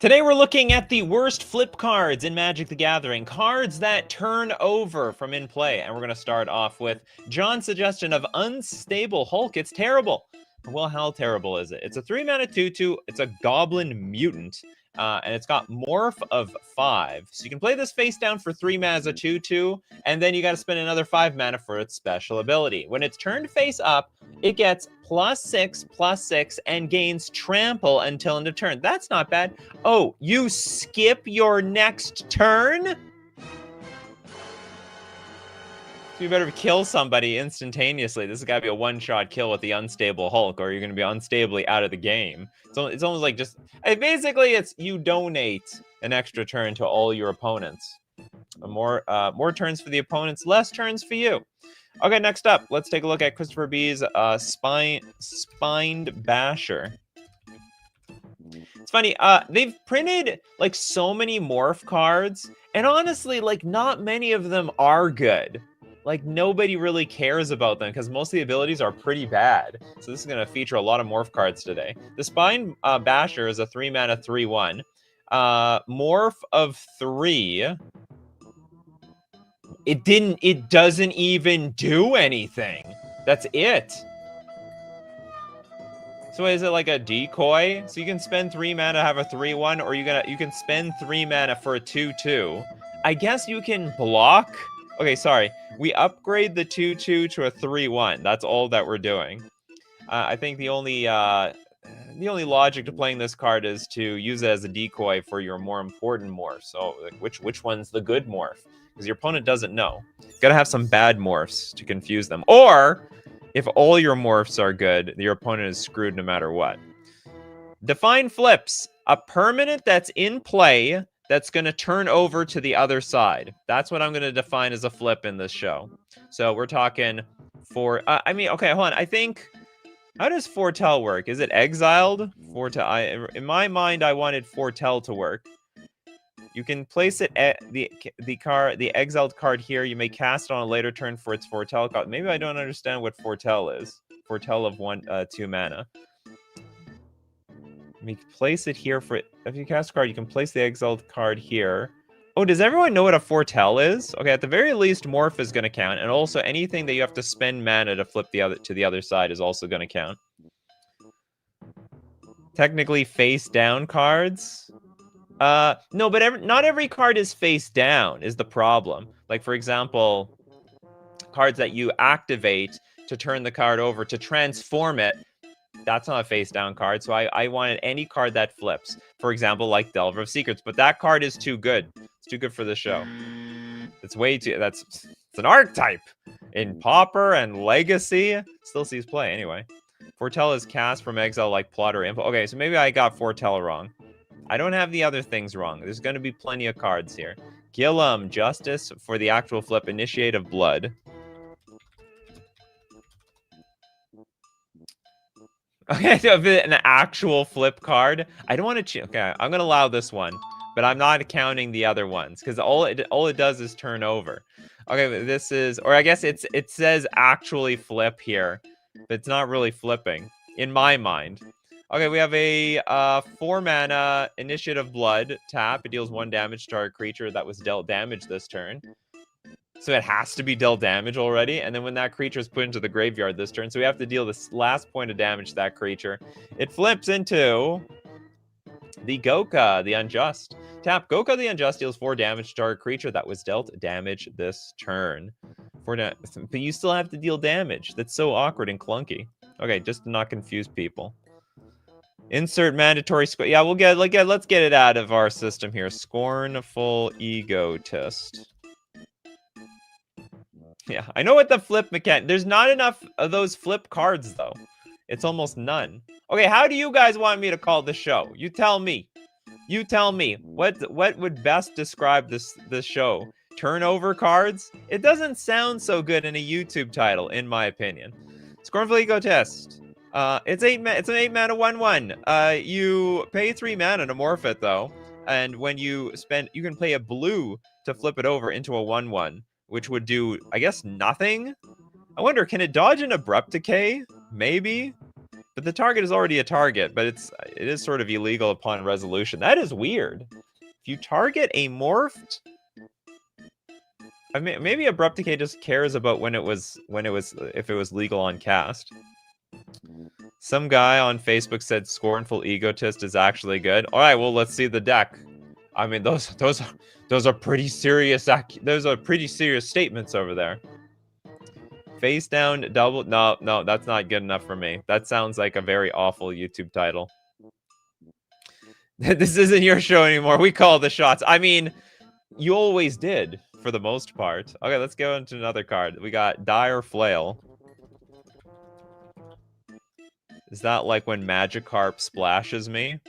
Today we're looking at the worst flip cards in Magic the Gathering. Cards that turn over from in play. And we're going to start off with John's suggestion of Unstable Hulk. It's terrible. Well, how terrible is it? It's a 3-mana 2/2. It's a Goblin Mutant. And it's got Morph of 5. So you can play this face down for 3 mana as a 2/2. And then you got to spend another 5 mana for its special ability. When it's turned face up, it gets +6/+6 and gains trample until end of turn. That's not bad. Oh, you skip your next turn? So you better kill somebody instantaneously. This has got to be a one-shot kill with the Unstable Hulk, or you're going to be unstably out of the game. So it's almost like just... basically, it's you donate an extra turn to all your opponents. More turns for the opponents, less turns for you. Okay, next up, let's take a look at Christopher B's Spined Basher. It's funny, they've printed, like, so many Morph cards, and honestly, like, not many of them are good. Like, nobody really cares about them, because most of the abilities are pretty bad. So this is going to feature a lot of Morph cards today. The Spined Basher is a 3-mana 3/1. Morph of 3... It doesn't even do anything. That's it. So is it like a decoy? So you can spend 3 mana to have a 3/1, or you can spend 3 mana for a 2/2. I guess you can block. Okay, sorry. We upgrade the 2/2 to a 3/1. That's all that we're doing. I think the only logic to playing this card is to use it as a decoy for your more important morph. So like, which one's the good morph? Because your opponent doesn't know. You gotta have some bad morphs to confuse them. Or, if all your morphs are good, your opponent is screwed no matter what. Define flips. A permanent that's in play that's going to turn over to the other side. That's what I'm going to define as a flip in this show. So we're talking for... okay, hold on. I think... How does Foretell work? Is it exiled? In my mind, I wanted Foretell to work. You can place it at the exiled card here. You may cast it on a later turn for its Foretell card. Maybe I don't understand what Foretell is. Foretell of 2 mana. You may place it here for... If you cast a card, you can place the exiled card here. Oh, does everyone know what a Foretell is? Okay, at the very least, Morph is going to count. And also, anything that you have to spend mana to flip to the other side is also going to count. Technically, face down cards... no, but not every card is face down is the problem. Like, for example, cards that you activate to turn the card over, to transform it, that's not a face down card. So I wanted any card that flips. For example, like Delver of Secrets. But that card is too good. It's too good for the show. It's way too... It's an archetype. In Pauper and Legacy, still sees play anyway. Foretell is cast from exile like Plotter Info. Okay, so maybe I got Foretell wrong. I don't have the other things wrong. There's going to be plenty of cards here. Gillum, Justice for the actual flip. Initiate of Blood. Okay, so an actual flip card. I don't want to... Okay, I'm going to allow this one. But I'm not counting the other ones. Because all it does is turn over. Okay, this is... Or I guess it says actually flip here. But it's not really flipping. In my mind. Okay, we have a 4-mana Initiative Blood tap. It deals 1 damage to our creature that was dealt damage this turn. So it has to be dealt damage already. And then when that creature is put into the graveyard this turn, so we have to deal this last point of damage to that creature. It flips into the Goka, the Unjust. Tap Goka the Unjust deals 4 damage to our creature that was dealt damage this turn. But you still have to deal damage. That's so awkward and clunky. Okay, just to not confuse people. Insert mandatory... Yeah, let's get it out of our system here. Scornful Egotist. Yeah, I know what the flip mechanic... There's not enough of those flip cards, though. It's almost none. Okay, how do you guys want me to call the show? You tell me. You tell me. What would best describe this show? Turnover cards? It doesn't sound so good in a YouTube title, in my opinion. Scornful Egotist. It's an 8-mana 1/1. You pay 3 mana to morph it, though. And when you spend... You can play a blue to flip it over into a 1/1. Which would do, I guess, nothing? I wonder, can it dodge an Abrupt Decay? Maybe? But the target is already a target, but it is sort of illegal upon resolution. That is weird. If you target a morphed, I mean, maybe Abrupt Decay just cares about if it was legal on cast. Some guy on Facebook said Scornful Egotist is actually good. All right, well, let's see the deck. I mean, those are pretty serious. Those are pretty serious statements over there. Face down double. No, that's not good enough for me. That sounds like a very awful YouTube title. This isn't your show anymore. We call the shots. I mean, you always did for the most part. Okay, let's go into another card. We got Dire Flail. Is that like when Magikarp splashes me?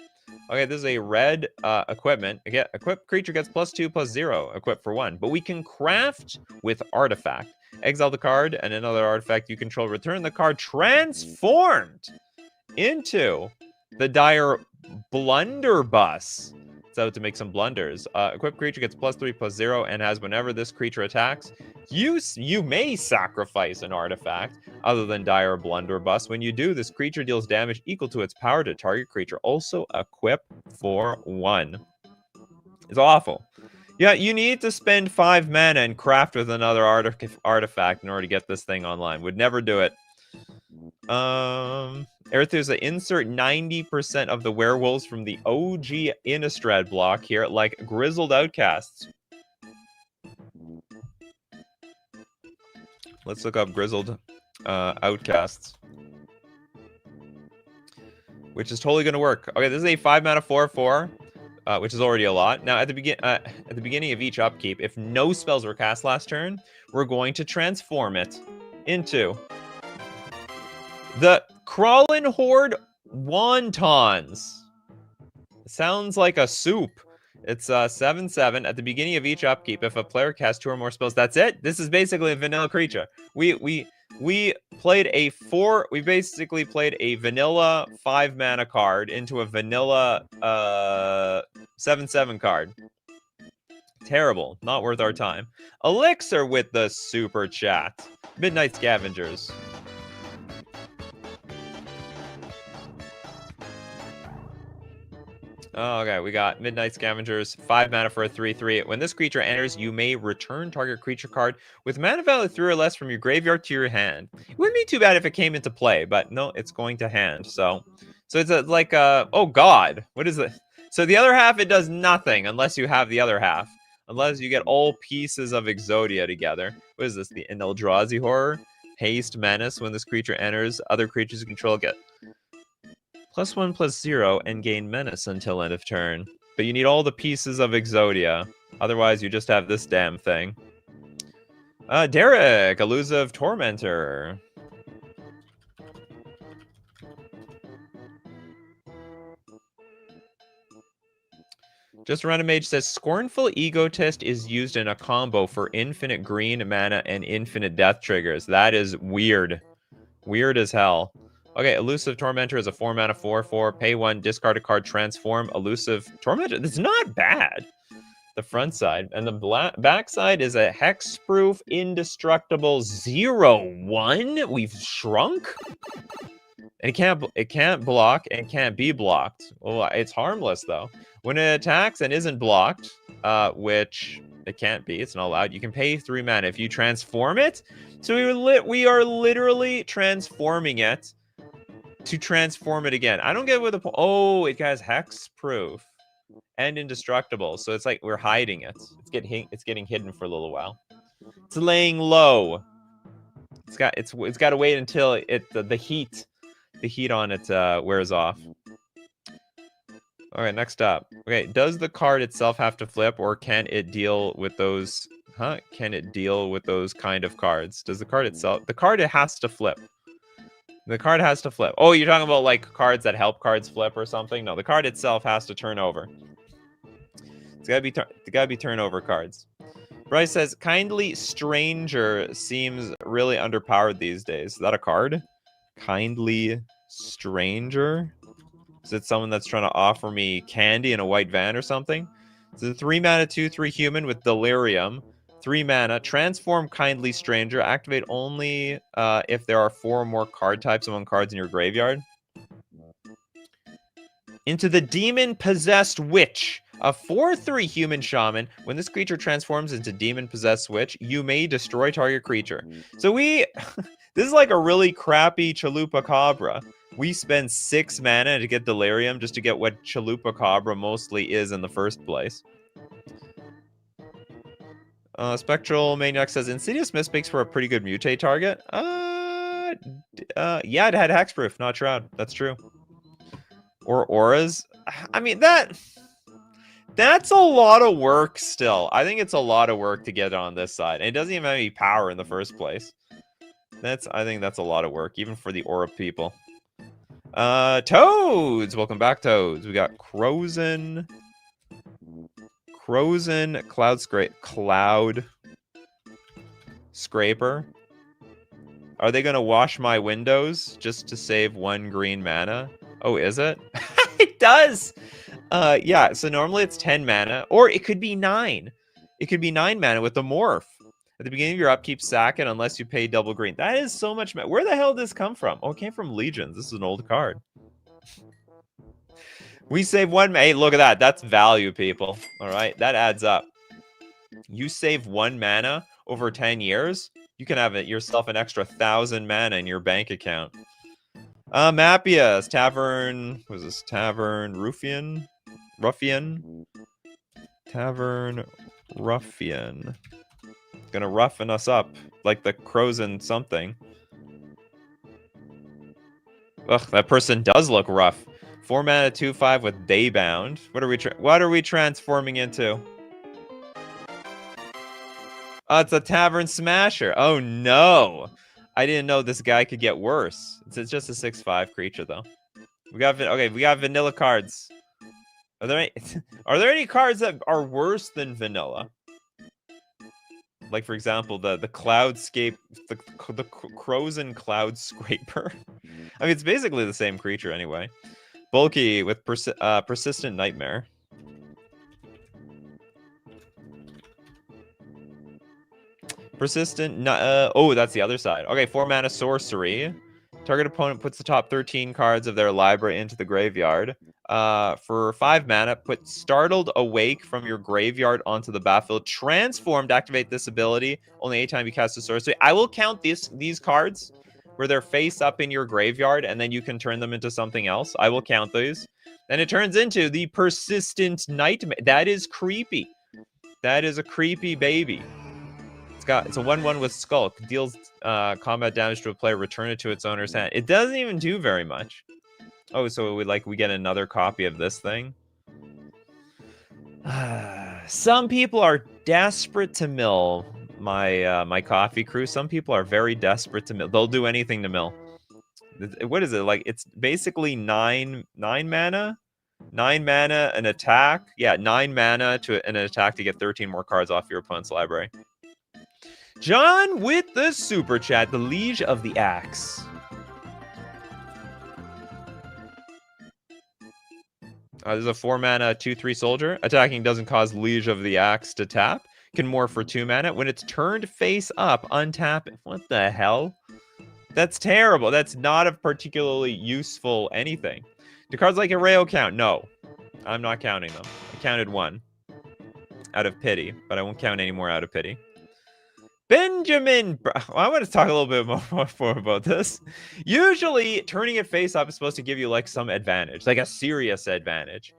Okay, this is a red equipment. Again, equipped creature gets +2/+0, equipped for 1. But we can craft with artifact. Exile the card and another artifact you control. Return the card transformed into the Dire Blunderbuss. It's out to make some blunders. Equipped creature gets +3/+0 and has whenever this creature attacks, you may sacrifice an artifact other than Dire Blunderbuss. When you do, this creature deals damage equal to its power to target creature. Also equip for 1. It's awful. Yeah, you need to spend 5 mana and craft with another artifact in order to get this thing online. Would never do it. Arethusa, insert 90% of the werewolves from the OG Innistrad block here, like Grizzled Outcasts. Let's look up Grizzled Outcasts. Which is totally going to work. Okay, this is a 5 mana 4/4, which is already a lot. Now, at the beginning of each upkeep, if no spells were cast last turn, we're going to transform it into the Crawlin' Horde Wontons. Sounds like a soup. It's 7/7. At the beginning of each upkeep, if a player casts 2 or more spells, that's it. This is basically a vanilla creature. We played a 4. We basically played a vanilla 5 mana card into a vanilla 7/7 card. Terrible. Not worth our time. Elixir with the super chat. Midnight Scavengers. Oh, okay, we got Midnight Scavengers, 5 mana for a 3/3. When this creature enters, you may return target creature card with mana value 3 or less from your graveyard to your hand. It wouldn't be too bad if it came into play, but no, it's going to hand. So it's like oh god, what is it? So the other half, it does nothing unless you have the other half. Unless you get all pieces of Exodia together. What is this? The Eldrazi Horror? Haste Menace. When this creature enters, other creatures you control get +1/+0 and gain Menace until end of turn. But you need all the pieces of Exodia. Otherwise, you just have this damn thing. Derek, Elusive Tormentor. Just Random Mage says, Scornful Egotist is used in a combo for infinite green mana and infinite death triggers. That is weird. Weird as hell. Okay, Elusive Tormentor is a 4 mana 4/4. Pay 1, discard a card, transform Elusive Tormentor. That's not bad. The front side. And the back side is a hexproof, indestructible 0/1. We've shrunk. And it can't block and can't be blocked. Well, it's harmless though. When it attacks and isn't blocked, which it can't be, it's not allowed. You can pay 3 mana if you transform it. So we are literally transforming it to transform it again. I don't get what the point. Oh, it has hexproof and indestructible. So it's like we're hiding it. It's getting hidden for a little while. It's laying low. It's got to wait until the heat on it wears off. All right, next up. Okay, does the card itself have to flip, or can it deal with those? Can it deal with those kind of cards? Does the card itself? The card, it has to flip. The card has to flip. Oh, you're talking about like cards that help cards flip or something? No, the card itself has to turn over. It's gotta be turnover cards. Bryce says, Kindly Stranger seems really underpowered these days. Is that a card? Kindly Stranger? Is it someone that's trying to offer me candy in a white van or something? It's a 3 mana 2/3 human with Delirium. 3 mana. Transform Kindly Stranger. Activate only if there are 4 or more card types among cards in your graveyard. into the demon-possessed witch. A 4/3 human shaman. When this creature transforms into demon-possessed witch, you may destroy target creature. So we... this is like a really crappy Chalupa Cabra. We spend 6 mana to get Delirium just to get what Chalupa Cabra mostly is in the first place. Spectral Maniac says, Insidious Mist makes for a pretty good mutate target. Yeah, it had Hexproof, not Shroud. That's true. Or Auras. I mean, that's a lot of work still. I think it's a lot of work to get on this side. And it doesn't even have any power in the first place. I think that's a lot of work, even for the Aura people. Toads! Welcome back, Toads. We got Crozen, Cloud Scraper. Are they gonna wash my windows just to save 1 green mana? Oh, is it? It does! Yeah, so normally it's 10 mana, or it could be 9. It could be 9 mana with the Morph. At the beginning of your upkeep, sack it unless you pay double green. That is so much mana. Where the hell did this come from? Oh, it came from Legions. This is an old card. We save 1 mana. Hey, look at that. That's value, people. All right, that adds up. You save 1 mana over 10 years, you can have yourself an extra 1,000 mana in your bank account. Mappias, Tavern, what is this? Tavern Ruffian? Tavern Ruffian. Gonna roughen us up like the crows and something. Ugh, that person does look rough. 4 mana, 2/5 with Daybound. What are we transforming into? Oh, it's a Tavern Smasher. Oh no, I didn't know this guy could get worse. It's just a 6/5 creature though. We got vanilla cards. Are there any cards that are worse than vanilla? Like, for example, the Cloudscape, the Crozen Cloud Scraper. I mean, it's basically the same creature anyway. Bulky with Persistent Nightmare. Persistent... oh, that's the other side. Okay, 4 mana sorcery. Target opponent puts the top 13 cards of their library into the graveyard. For 5 mana, put Startled Awake from your graveyard onto the battlefield. Transformed, activate this ability only anytime you cast a sorcery. I will count these cards where they're face up in your graveyard, and then you can turn them into something else. I will count these. Then it turns into the Persistent Nightmare. That is creepy. That is a creepy baby. It's a 1/1 with Skulk. Deals combat damage to a player, return it to its owner's hand. It doesn't even do very much. Oh, so we get another copy of this thing? Some people are desperate to mill my coffee crew. Some people are very desperate to mill. They'll do anything to mill. What is it? Like, it's basically 9 mana? 9 mana, an attack. Yeah, 9 mana to an attack to get 13 more cards off your opponent's library. John with the super chat, the Liege of the Axe. There's a 4 mana 2/3 soldier. Attacking doesn't cause Liege of the Axe to tap. Can morph for 2 mana. When it's turned face up, untap it. What the hell? That's terrible. That's not a particularly useful anything. Do cards like Arreo count? No. I'm not counting them. I counted 1 out of pity, but I won't count any more out of pity. Benjamin, I want to talk a little bit more about this. Usually, turning it face up is supposed to give you like some advantage, like a serious advantage.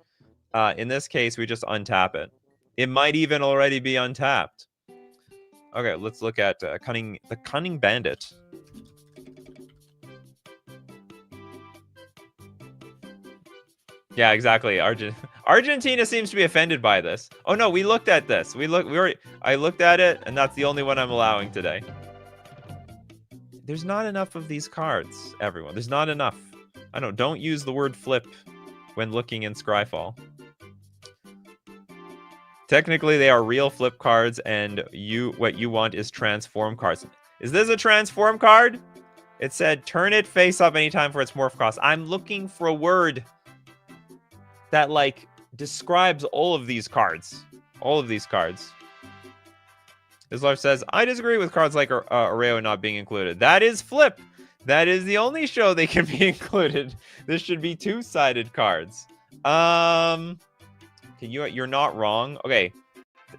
In this case, we just untap it. It might even already be untapped. Okay, let's look at the Cunning Bandit. Yeah, exactly. Argentina seems to be offended by this. Oh no, we looked at this. I looked at it, and that's the only one I'm allowing today. There's not enough of these cards, everyone. There's not enough. Don't use the word flip when looking in Scryfall. Technically, they are real flip cards, and what you want is transform cards. Is this a transform card? It said turn it face up anytime for its morph cost. I'm looking for a word that like describes all of these cards. All of these cards. Islar says, I disagree with cards like Arreo not being included. That is flip. That is the only show they can be included. This should be 2-sided cards. You're not wrong. Okay.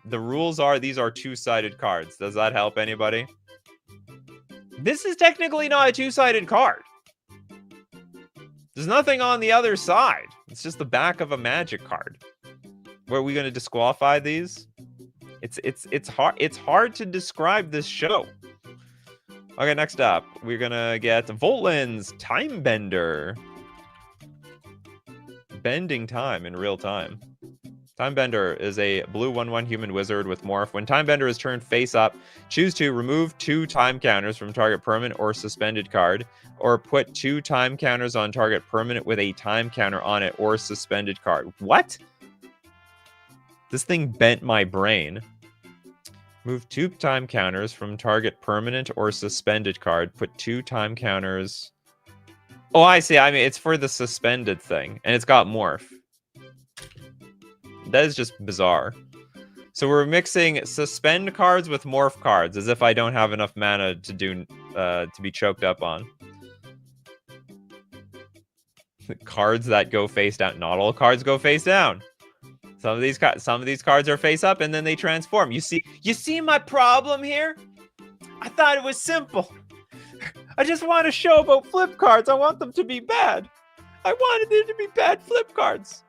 The rules are these are two-sided cards. Does that help anybody? This is technically not a two-sided card. There's nothing on the other side. It's just the back of a Magic card. Were we going to disqualify these? It's hard to describe this show. Okay, next up, we're gonna get Voltlin's Time Bender. Bending time in real time. Time Bender is a blue 1/1 human wizard with morph. When Time Bender is turned face up, choose to remove 2 time counters from target permanent or suspended card, or put 2 time counters on target permanent with a time counter on it or suspended card. What? This thing bent my brain. Move 2 time counters from target permanent or suspended card. Put 2 time counters. Oh, I see. I mean, it's for the suspended thing, and it's got morph. That is just bizarre. So we're mixing suspend cards with morph cards, as if I don't have enough mana to do to be choked up on. Cards that go face down. Not all cards go face down. Some of these cards are face up and then they transform. You see my problem here? I thought it was simple. I just want to show about flip cards. I want them to be bad. I wanted there to be bad flip cards.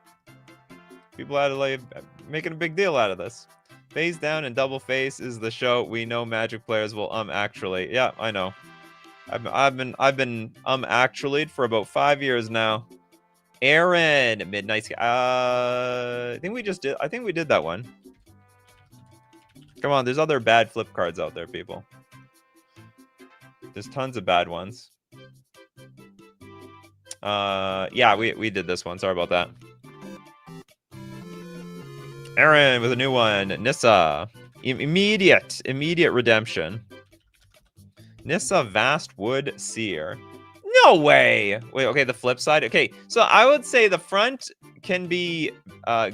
People had to like making a big deal out of this. Face down and double face is the show. We know Magic players will actually. Yeah, I know. I've been actually'd for about 5 years now. Aaron, Midnight Sky. I think we did that one. Come on, there's other bad flip cards out there, people. There's tons of bad ones. Yeah, we did this one. Sorry about that. Aaron with a new one. Nissa. Immediate redemption. Nissa Vast Wood Seer. No way! Wait, okay, the flip side. Okay, so I would say the front can be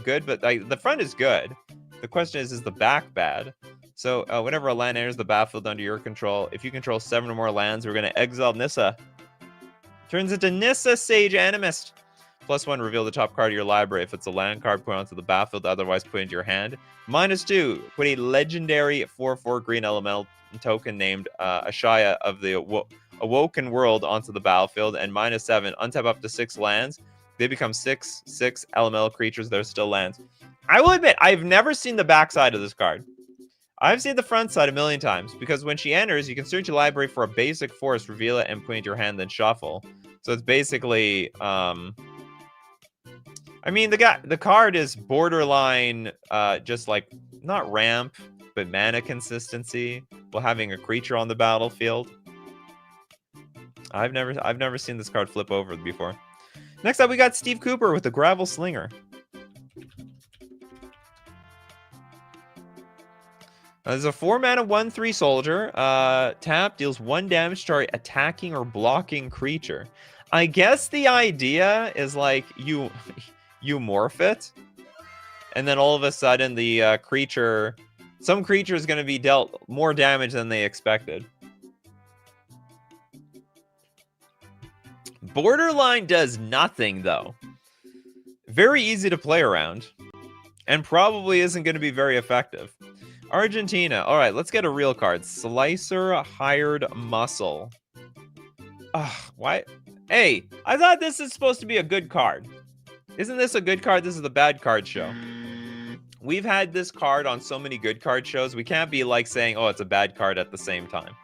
good, but like the front is good. The question is the back bad? So whenever a land enters the battlefield under your control, if you control 7 or more lands, we're going to exile Nissa. Turns into Nissa Sage Animist. +1, reveal the top card of your library. If it's a land card, put it onto the battlefield, otherwise put it into your hand. -2, put a legendary 4/4 green elemental token named Ashaya of the Awoken World onto the battlefield, and -7, untap up to 6 lands. They become 6/6 elemental creatures. They're still lands. I will admit, I've never seen the backside of this card. I've seen the front side a million times, because when she enters, you can search your library for a basic force, reveal it, and put it into your hand, then shuffle. So it's basically, I mean, the card is borderline, just like, not ramp, but mana consistency, while having a creature on the battlefield. I've never seen this card flip over before. Next up, we got Steve Cooper with the Gravel Slinger. There's a 4-mana 1/3 soldier. Tap deals 1 damage to our attacking or blocking creature. I guess the idea is like you morph it, and then all of a sudden the some creature is going to be dealt more damage than they expected. Borderline does nothing, though. Very easy to play around, and probably isn't going to be very effective. Argentina. All right, let's get a real card. Slicer Hired Muscle. Why? Hey, I thought this is supposed to be a good card. Isn't this a good card? This is the bad card show. We've had this card on so many good card shows. We can't be like saying, oh, it's a bad card at the same time.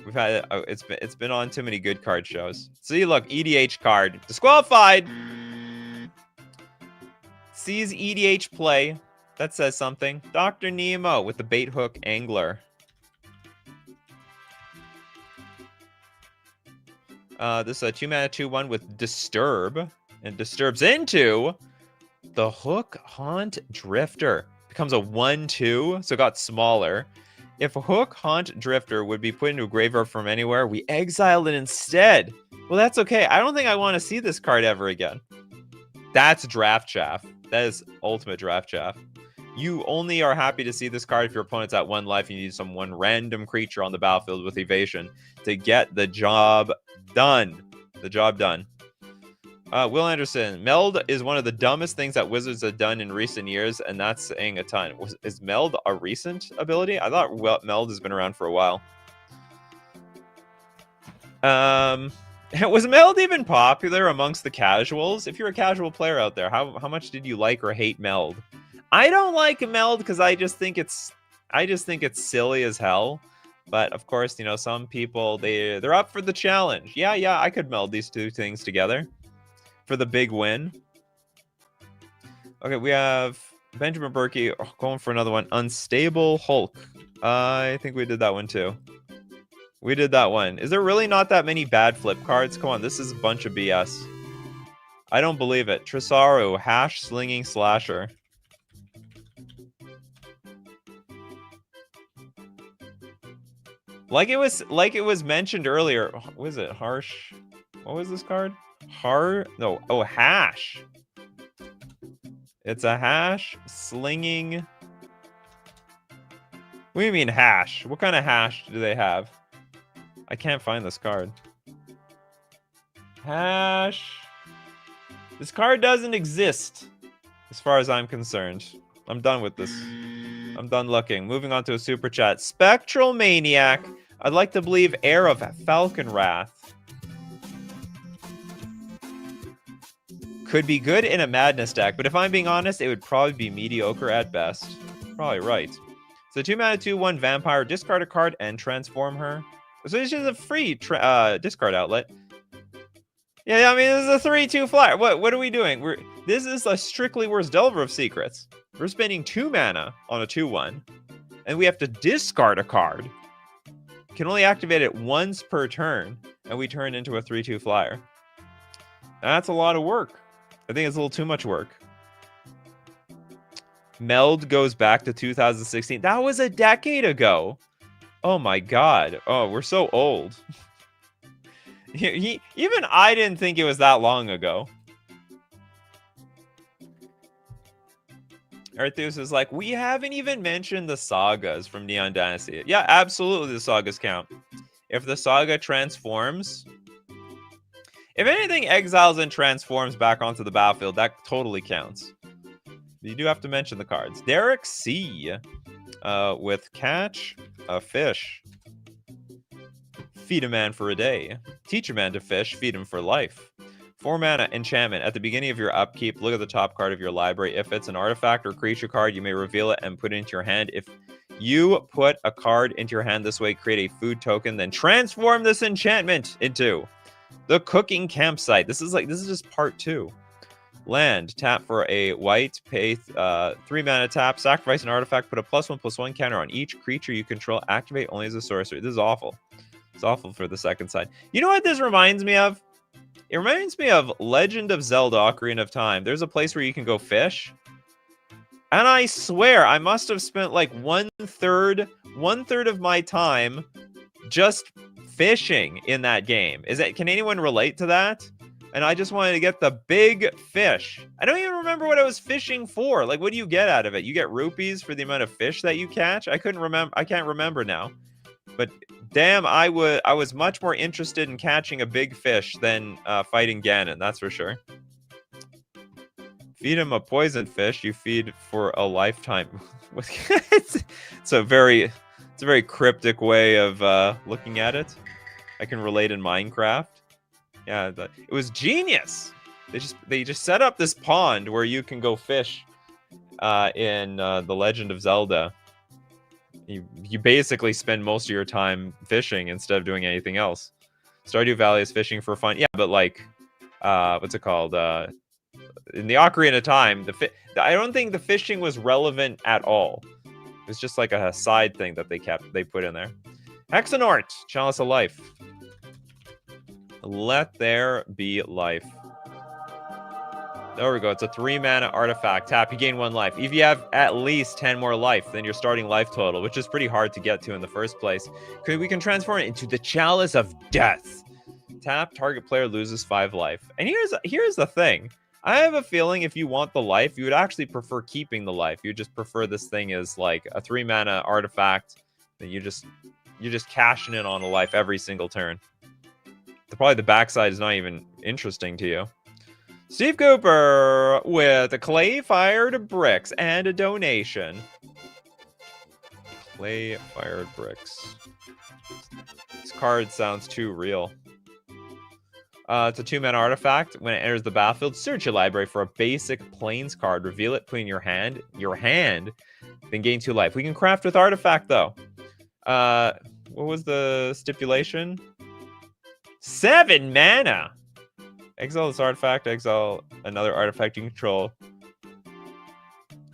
We've had it's been on too many good card shows. See, look, EDH card disqualified. Sees EDH play. That says something. Dr. Nemo with the bait hook angler. This is a 2-mana 2/1 with disturb, and disturbs into the Hook Haunt Drifter. Becomes a 1/2, so it got smaller. If Hook Haunt Drifter would be put into a graveyard from anywhere, we exiled it instead. Well, that's okay. I don't think I want to see this card ever again. That's draft chaff. That is ultimate draft chaff. You only are happy to see this card if your opponent's at 1 life and you need one random creature on the battlefield with evasion to get the job done. The job done. Will Anderson, Meld is one of the dumbest things that Wizards have done in recent years, and that's saying a ton. Is Meld a recent ability? I thought Meld has been around for a while. Was Meld even popular amongst the casuals? If you're a casual player out there, how much did you like or hate Meld? I don't like Meld because I just think it's silly as hell. But of course, you know, some people they're up for the challenge. Yeah, I could meld these two things together for the big win. Okay, we have Benjamin Berkey going for another one. Unstable Hulk. I think we did that one too. We did that one. Is there really not that many bad flip cards? Come on, this is a bunch of BS. I don't believe it. Tresaru, Hash Slinging Slasher. Like it was mentioned earlier. What was it? Harsh. What was this card? Hash. It's a Hash slinging. What do you mean hash? What kind of hash do they have? I can't find this card. Hash. This card doesn't exist, as far as I'm concerned. I'm done with this. I'm done looking. Moving on to a super chat. Spectral Maniac. I'd like to believe Heir of Falcon Wrath. Could be good in a Madness deck, but if I'm being honest, it would probably be mediocre at best. Probably right. So 2 mana, 2/1 Vampire. Discard a card and transform her. So it's just a free discard outlet. Yeah, I mean, this is a 3/2 flyer. What are we doing? This is a strictly worse Delver of Secrets. We're spending 2 mana on a 2/1, and we have to discard a card. Can only activate it once per turn, and we turn into a 3/2 flyer. That's a lot of work. I think it's a little too much work. Meld goes back to 2016. That was a decade ago. Oh my god. Oh, we're so old. Even I didn't think it was that long ago. Arthus is like, we haven't even mentioned the sagas from Neon Dynasty. Yeah, absolutely the sagas count. If the saga transforms... If anything exiles and transforms back onto the battlefield, that totally counts. You do have to mention the cards. Derek C. With catch a fish. Feed a man for a day. Teach a man to fish. Feed him for life. 4 mana enchantment. At the beginning of your upkeep, look at the top card of your library. If it's an artifact or creature card, you may reveal it and put it into your hand. If you put a card into your hand this way, create a food token, then transform this enchantment into the cooking campsite. This is just part 2. Land, tap for a white, pay 3 mana tap, sacrifice an artifact, put a +1/+1 counter on each creature you control, activate only as a sorcery. This is awful. It's awful for the second side. You know what this reminds me of? It reminds me of Legend of Zelda Ocarina of Time. There's a place where you can go fish. And I swear, I must have spent like one third of my time just fishing in that game. Can anyone relate to that? And I just wanted to get the big fish. I don't even remember what I was fishing for. Like, what do you get out of it? You get rupees for the amount of fish that you catch? I can't remember now. But damn, I was much more interested in catching a big fish than fighting Ganon, that's for sure. Feed him a poison fish, you feed for a lifetime. It's a very cryptic way of looking at it. I can relate in Minecraft. Yeah, it was genius. They just set up this pond where you can go fish in The Legend of Zelda. You basically spend most of your time fishing instead of doing anything else. Stardew Valley is fishing for fun. Yeah, but like, what's it called? In the Ocarina of Time, I don't think the fishing was relevant at all. It was just like a side thing that they put in there. Hexanort, Chalice of Life. Let there be life. There we go. It's a 3 mana artifact. Tap, you gain 1 life. If you have at least 10 more life than your starting life total, which is pretty hard to get to in the first place, we can transform it into the Chalice of Death. Tap, target player loses 5 life. And here's the thing. I have a feeling if you want the life, you would actually prefer keeping the life. You just prefer this thing as like a 3 mana artifact that you're just cashing in on a life every single turn. Probably the backside is not even interesting to you. Steve Cooper with the clay-fired bricks and a donation. Clay-fired bricks. This card sounds too real. It's a 2-mana artifact. When it enters the battlefield, search your library for a basic plains card. Reveal it, put in your hand, then gain 2 life. We can craft with artifact, though. What was the stipulation? 7 mana! Exile this artifact, exile another artifact you control.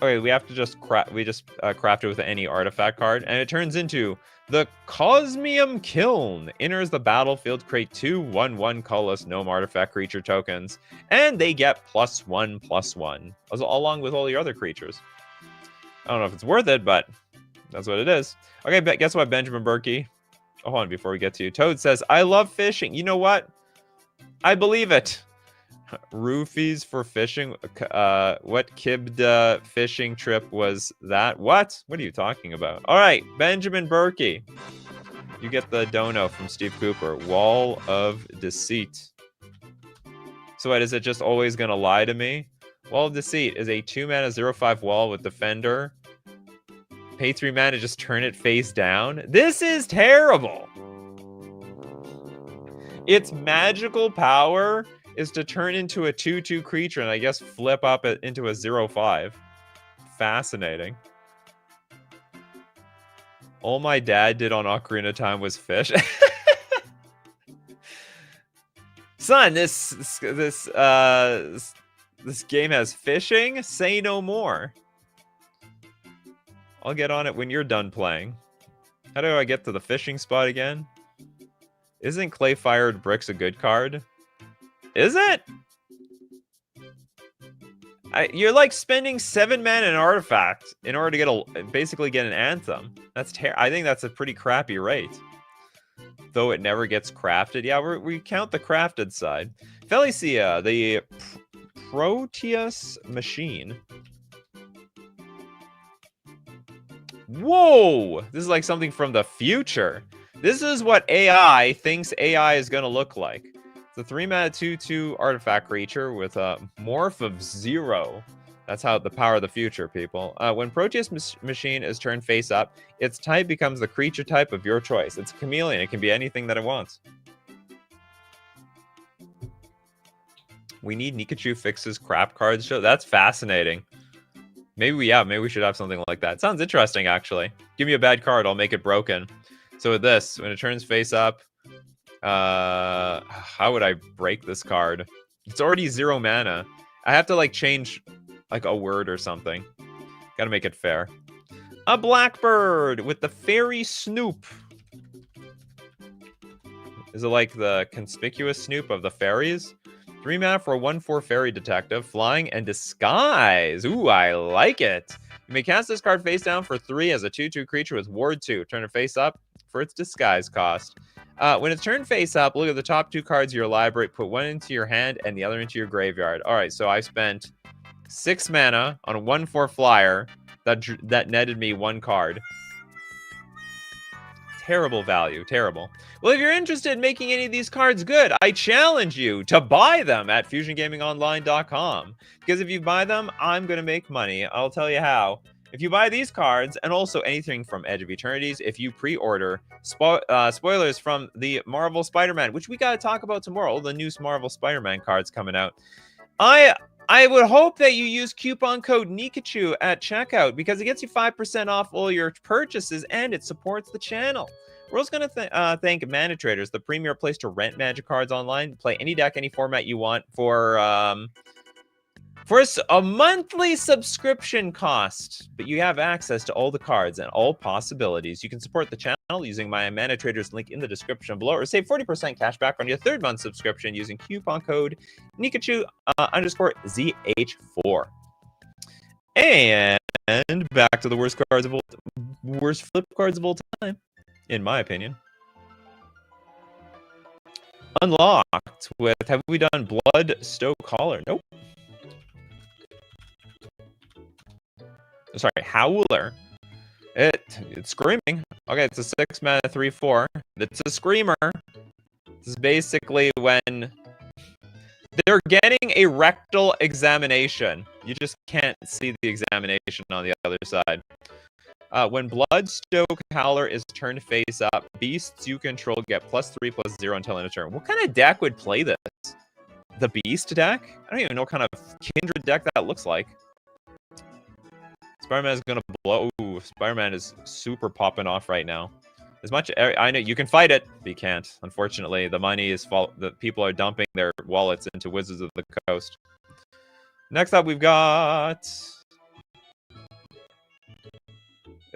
Okay, we have to just craft it with any artifact card, and it turns into the Cosmium Kiln. Enters the battlefield, create 2 1/1 colorless gnome artifact creature tokens, and they get +1/+1, along with all your other creatures. I don't know if it's worth it, but that's what it is. Okay, but guess what, Benjamin Berkey? Oh, hold on, before we get to you. Toad says, I love fishing. You know what? I believe it. Roofies for fishing. What Kibda fishing trip was that? What? What are you talking about? All right, Benjamin Berkey. You get the dono from Steve Cooper. Wall of Deceit. So what, is it just always going to lie to me? Wall of Deceit is a 2-mana 0/5 wall with Defender. Pay 3 mana, just turn it face down. This is terrible. Its magical power is to turn into a 2/2 creature and I guess flip up it into a 0/5. Fascinating. All my dad did on Ocarina of Time was fish. Son, this game has fishing? Say no more. I'll get on it when you're done playing. How do I get to the fishing spot again? Isn't Clay-Fired Bricks a good card? Is it? You're like spending 7 mana in an artifact in order to basically get an Anthem. I think that's a pretty crappy rate. Though it never gets crafted. Yeah, we count the crafted side. Felicia, the Proteus Machine. Whoa! This is like something from the future. This is what AI thinks AI is going to look like. It's a 3-mana 2/2 artifact creature with a morph of 0. That's how the power of the future, people. When Proteus Machine is turned face up, its type becomes the creature type of your choice. It's a chameleon. It can be anything that it wants. We need Nikachu fixes crap cards show. That's fascinating. Maybe we should have something like that. Sounds interesting, actually. Give me a bad card, I'll make it broken. So with this, when it turns face up, how would I break this card? It's already 0 mana. I have to like change like a word or something. Gotta make it fair. A Blackbird with the Fairy Snoop. Is it like the conspicuous Snoop of the fairies? 3 mana for a 1/4 fairy detective, flying and disguise. Ooh, I like it. You may cast this card face down for 3 as a 2/2 creature with ward 2. Turn it face up for its disguise cost. When it's turned face up, look at the top 2 cards of your library, put 1 into your hand and the other into your graveyard. All right, so I spent 6 mana on a 1/4 flyer that netted me 1 card. Terrible value, terrible. Well, if you're interested in making any of these cards good, I challenge you to buy them at FusionGamingOnline.com. Because if you buy them, I'm going to make money. I'll tell you how. If you buy these cards, and also anything from Edge of Eternities, if you pre-order spoilers from the Marvel Spider-Man, which we got to talk about tomorrow, the new Marvel Spider-Man cards coming out, I would hope that you use coupon code Nikachu at checkout because it gets you 5% off all your purchases and it supports the channel. We're also going to thank Mana Traders, the premier place to rent Magic cards online. Play any deck, any format you want for a monthly subscription cost. But you have access to all the cards and all possibilities. You can support the channel using my Mana Traders link in the description below, or save 40% cash back on your 3rd month subscription using coupon code Nikachu _ZH4. And back to the worst flip cards of all time, in my opinion. Unlocked with, have we done Bloodstoke Caller? Nope. Sorry, Howler. It's screaming. Okay, it's a 6 mana 3/4. It's a screamer. This is basically when They're getting a rectal examination. You just can't see the examination on the other side. When Bloodstoke Howler is turned face up, beasts you control get +3/+0 until end of turn. What kind of deck would play this? The Beast deck? I don't even know what kind of Kindred deck that looks like. Spider-Man is gonna blow. Ooh, Spider-Man is super popping off right now. As much I know you can fight it, but you can't. Unfortunately, the money is the people are dumping their wallets into Wizards of the Coast. Next up, we've got.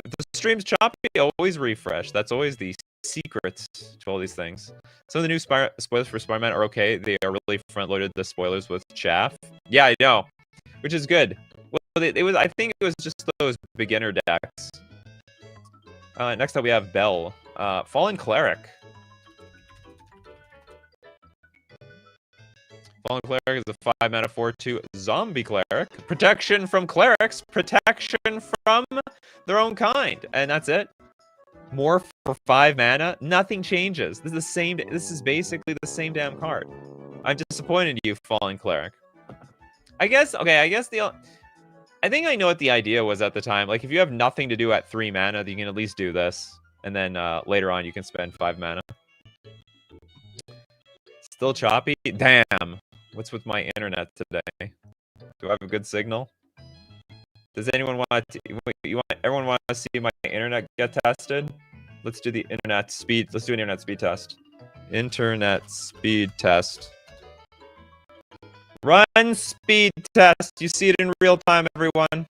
If the stream's choppy, always refresh. That's always the secret to all these things. Some of the new spoilers for Spider-Man are okay. They are really front-loaded the spoilers with chaff. Yeah, I know, which is good. Well, it was. I think it was just those beginner decks. Next up, we have Bell, Fallen Cleric. Fallen Cleric is a 5-mana 4/2 zombie cleric. Protection from clerics, protection from their own kind, and that's it. More for 5 mana, nothing changes. This is the same. This is basically the same damn card. I'm disappointed in you, Fallen Cleric. I guess. Okay, I guess I think I know what the idea was at the time. Like, if you have nothing to do at 3 mana, then you can at least do this, and then later on you can spend 5 mana. Still choppy? Damn. What's with my internet today? Do I have a good signal? Does anyone want to? Everyone want to see my internet get tested? Let's do the internet speed. Let's do an internet speed test. Internet speed test. Run speed test. You see it in real time, everyone.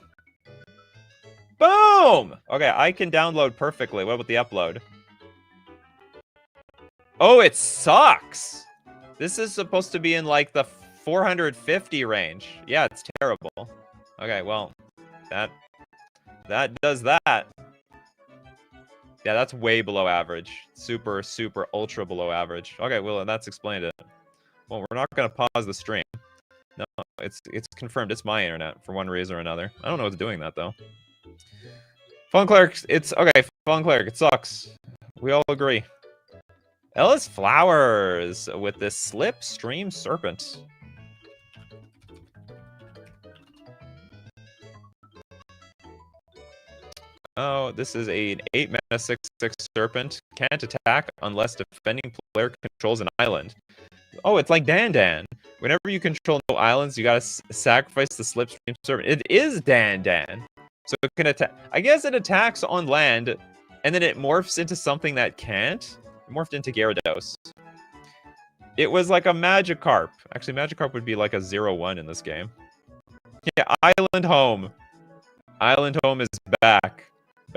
Boom! Okay, I can download perfectly. What about the upload? Oh, it sucks. This is supposed to be in like the 450 range. Yeah, it's terrible. Okay, well, that does that. Yeah, that's way below average. Super, super, ultra below average. Okay, well, that's explained it. Well, we're not going to pause the stream. No, it's confirmed. It's my internet for one reason or another. I don't know what's doing that, though. Fallen Cleric, it's... Okay, Fallen Cleric, it sucks. We all agree. Ellis Flowers with this Slipstream Serpent. Oh, this is an 8-mana 6/6 Serpent. Can't attack unless defending player controls an island. Oh, it's like Dan Dan. Whenever you control no islands, you gotta sacrifice the Slipstream Serpent. It is Dan Dan. So it can attack. I guess it attacks on land, and then it morphs into something that can't. It morphed into Gyarados. It was like a Magikarp. Actually, Magikarp would be like a 0/1 in this game. Yeah, Island Home. Island Home is back.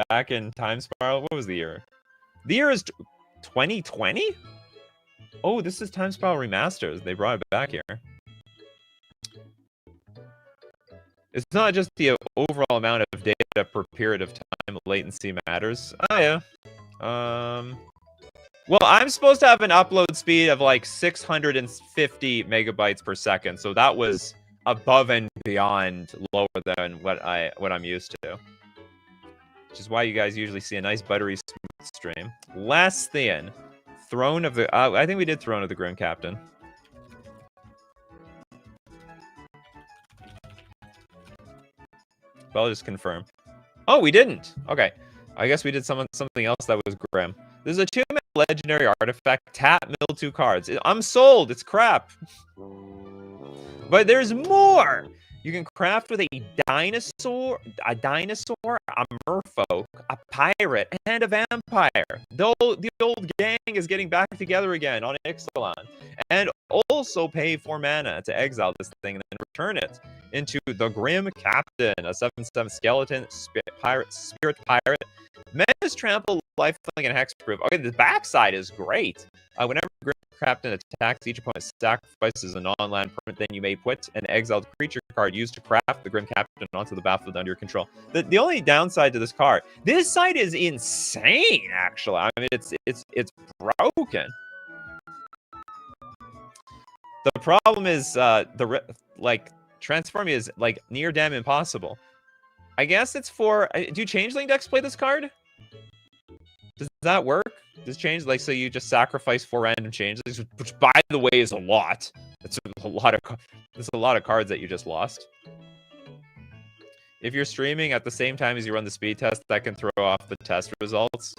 Back in Time Spiral. What was the year? The year is 2020? Oh, this is Time Spiral Remasters. They brought it back here. It's not just the overall amount of data per period of time. Latency matters. Oh, yeah. Well, I'm supposed to have an upload speed of like 650 megabytes per second. So that was above and beyond lower than what I'm used to. Which is why you guys usually see a nice buttery smooth stream. Last thing, Throne of the... I think we did Throne of the Grim Captain. But I'll just confirm. Oh, we didn't. Okay. I guess we did something else that was grim. This is a 2-mana legendary artifact. Tap, mill 2 cards. I'm sold. It's crap. But there's more. You can craft with a dinosaur, a merfolk, a pirate, and a vampire. The old gang is getting back together again on Ixalan. And also pay 4 mana to exile this thing and then return it into the Grim Captain, a 7/7 skeleton, spirit pirate. Menace, trample, lifelink, and hexproof. Okay, the backside is great. Whenever Grim Captain attacks, each opponent sacrifices a non-land permanent. Then you may put an exiled creature card used to craft the Grim Captain onto the battlefield under your control. The only downside to this card, this side is insane. Actually, I mean it's broken. The problem is transforming is like near damn impossible. I guess it's for... Do changeling decks play this card? Does that work? Does change, like, so you just sacrifice 4 random changelings, which by the way is a lot. It's a lot of cards that you just lost. If you're streaming at the same time as you run the speed test, that can throw off the test results.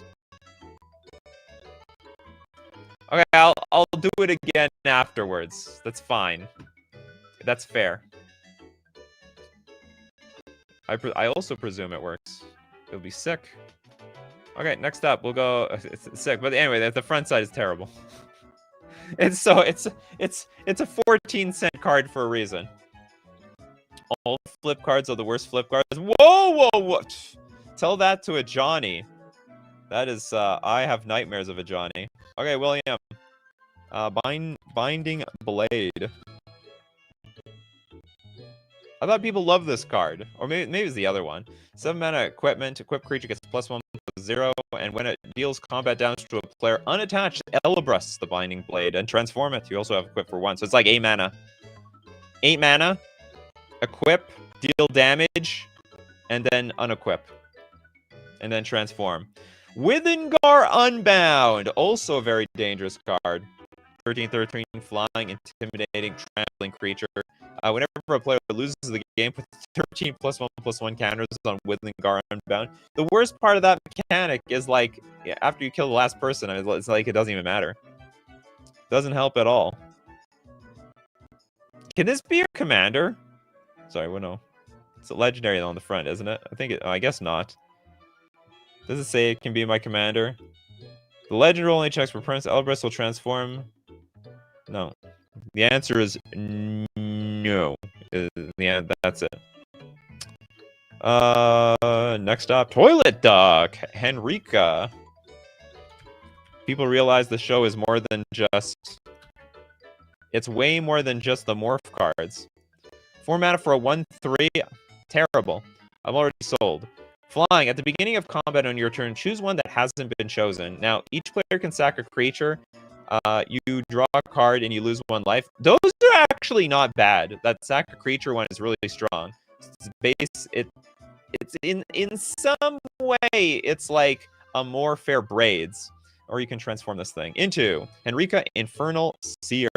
Okay, I'll do it again afterwards. That's fine. That's fair. I also presume it works. It'll be sick. Okay, next up we'll go. It's sick, but anyway, the front side is terrible. It's a 14-cent card for a reason. All flip cards are the worst flip cards. Whoa! Tell that to a Johnny. That is, I have nightmares of a Johnny. Okay, William. Binding Blade. I thought people love this card. Or maybe it's the other one. 7 mana equipment. Equipped creature gets +1/+0. And when it deals combat damage to a player unattached, Elebrusts the Binding Blade and transform it. You also have equip for 1. So it's like 8 mana. 8 mana. Equip. Deal damage. And then unequip. And then transform. Withengar Unbound. Also a very dangerous card. 13/13 flying, intimidating, trampling creature. Whenever a player loses the game, put 13 +1/+1 counters on Withengar Unbound. The worst part of that mechanic is like after you kill the last person, it's like it doesn't even matter. Doesn't help at all. Can this be your commander? Sorry, well, no. It's a legendary on the front, isn't it? I think I guess not. Does it say it can be my commander? The legend only checks for permanents. Elbrus will transform. No. The answer is no. Yeah, that's it. Next up, Toilet Duck, Henrika. People realize the show is more than just... It's way more than just the morph cards. 4 mana for a 1/3. Terrible. I'm already sold. Flying. At the beginning of combat on your turn, choose one that hasn't been chosen. Now, each player can sack a creature. You draw a card and you lose 1 life. Those are actually not bad. That sack a creature one is really strong. It's in some way, it's like a more fair braids. Or you can transform this thing into Henrika Infernal Seer.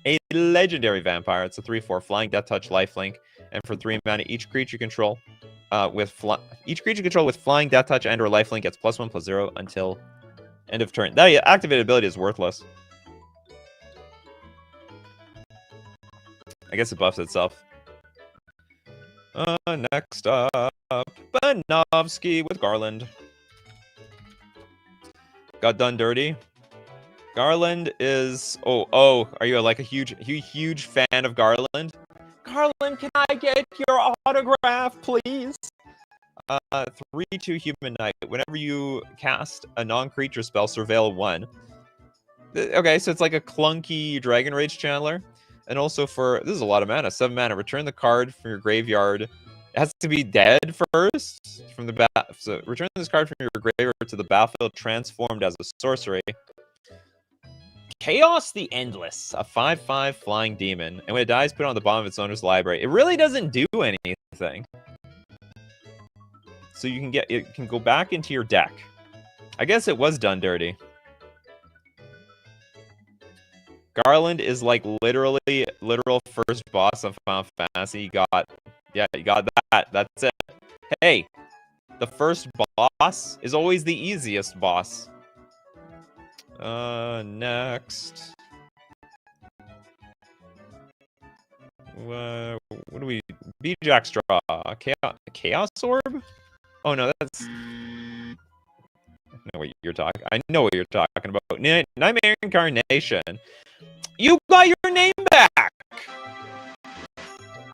A legendary vampire. It's a 3/4 flying, death touch, lifelink, and for 3 mana, each creature control with flying, death touch, and/or lifelink gets +1/+0 until end of turn. That activated ability is worthless. I guess it buffs itself. Next up, Banovsky with Garland. Got done dirty. Garland is... Oh, are you like a huge fan of Garland? Garland, can I get your autograph, please? 3/2 Human Knight. Whenever you cast a non-creature spell, surveil 1. Okay, so it's like a clunky Dragon Rage Channeler. And also for... This is a lot of mana. 7 mana. Return the card from your graveyard. It has to be dead first. So return this card from your graveyard to the battlefield transformed as a sorcery. Chaos the Endless, a 5/5 flying demon, and when it dies, put it on the bottom of its owner's library. It really doesn't do anything. So it can go back into your deck. I guess it was done dirty. Garland is like literal first boss of Final Fantasy. You got that. That's it. Hey, the first boss is always the easiest boss. Next. What do we... B-Jack Straw. Chaos Orb? Oh, no, that's... I know what you're talking about. Nightmare Incarnation. You got your name back!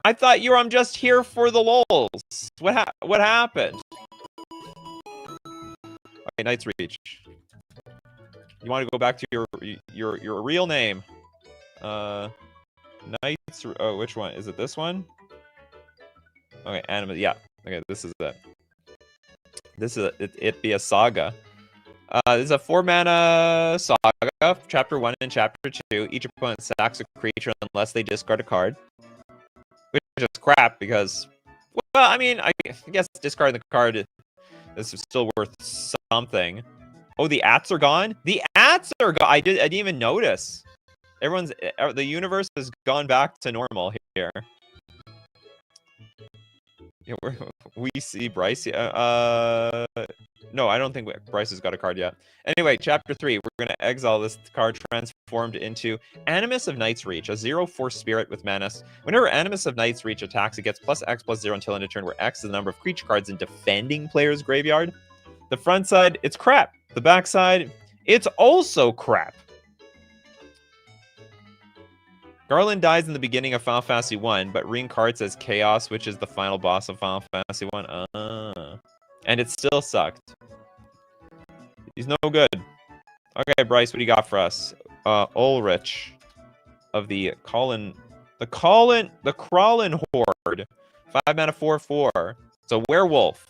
I thought I'm just here for the lulz. What happened? Okay, Knight's Reach. You want to go back to your real name. Knights... Oh, which one? Is it this one? Okay, anime... Yeah. Okay, this is it. This is it be a saga. This is a 4 mana saga. Chapter 1 and Chapter 2. Each opponent sacks a creature unless they discard a card. Which is crap because... Well, I mean, I guess discarding the card is still worth something. Oh, the ats are gone? The ats are gone! I didn't even notice. The universe has gone back to normal here. Yeah, we see Bryce. No, I don't think Bryce has got a card yet. Anyway, chapter 3. We're going to exile this card transformed into Animus of Night's Reach, a 0/4 spirit with menace. Whenever Animus of Night's Reach attacks, it gets +X/+0 until end of turn, where X is the number of creature cards in defending player's graveyard. The front side, it's crap. The back side, it's also crap. Garland dies in the beginning of Final Fantasy 1, but reincarnates as Chaos, which is the final boss of Final Fantasy 1. And it still sucked. He's no good. Okay, Bryce, what do you got for us? Ulrich of the Crawlin Horde. 5 mana 4/4. It's a werewolf.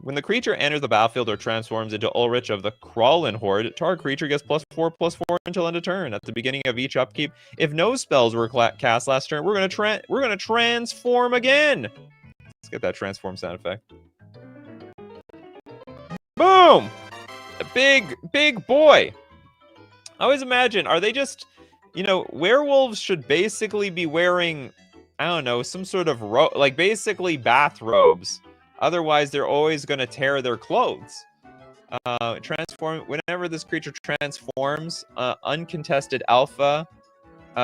When the creature enters the battlefield or transforms into Ulrich of the Crawlin Horde, target creature gets +4/+4 until end of turn. At the beginning of each upkeep, if no spells were cast last turn, we're gonna transform again. Let's get that transform sound effect. Boom! A big boy. I always imagine, are they just, werewolves should basically be wearing, I don't know, some sort of like basically bathrobes. Otherwise, they're always going to tear their clothes. Whenever this creature transforms, uncontested alpha,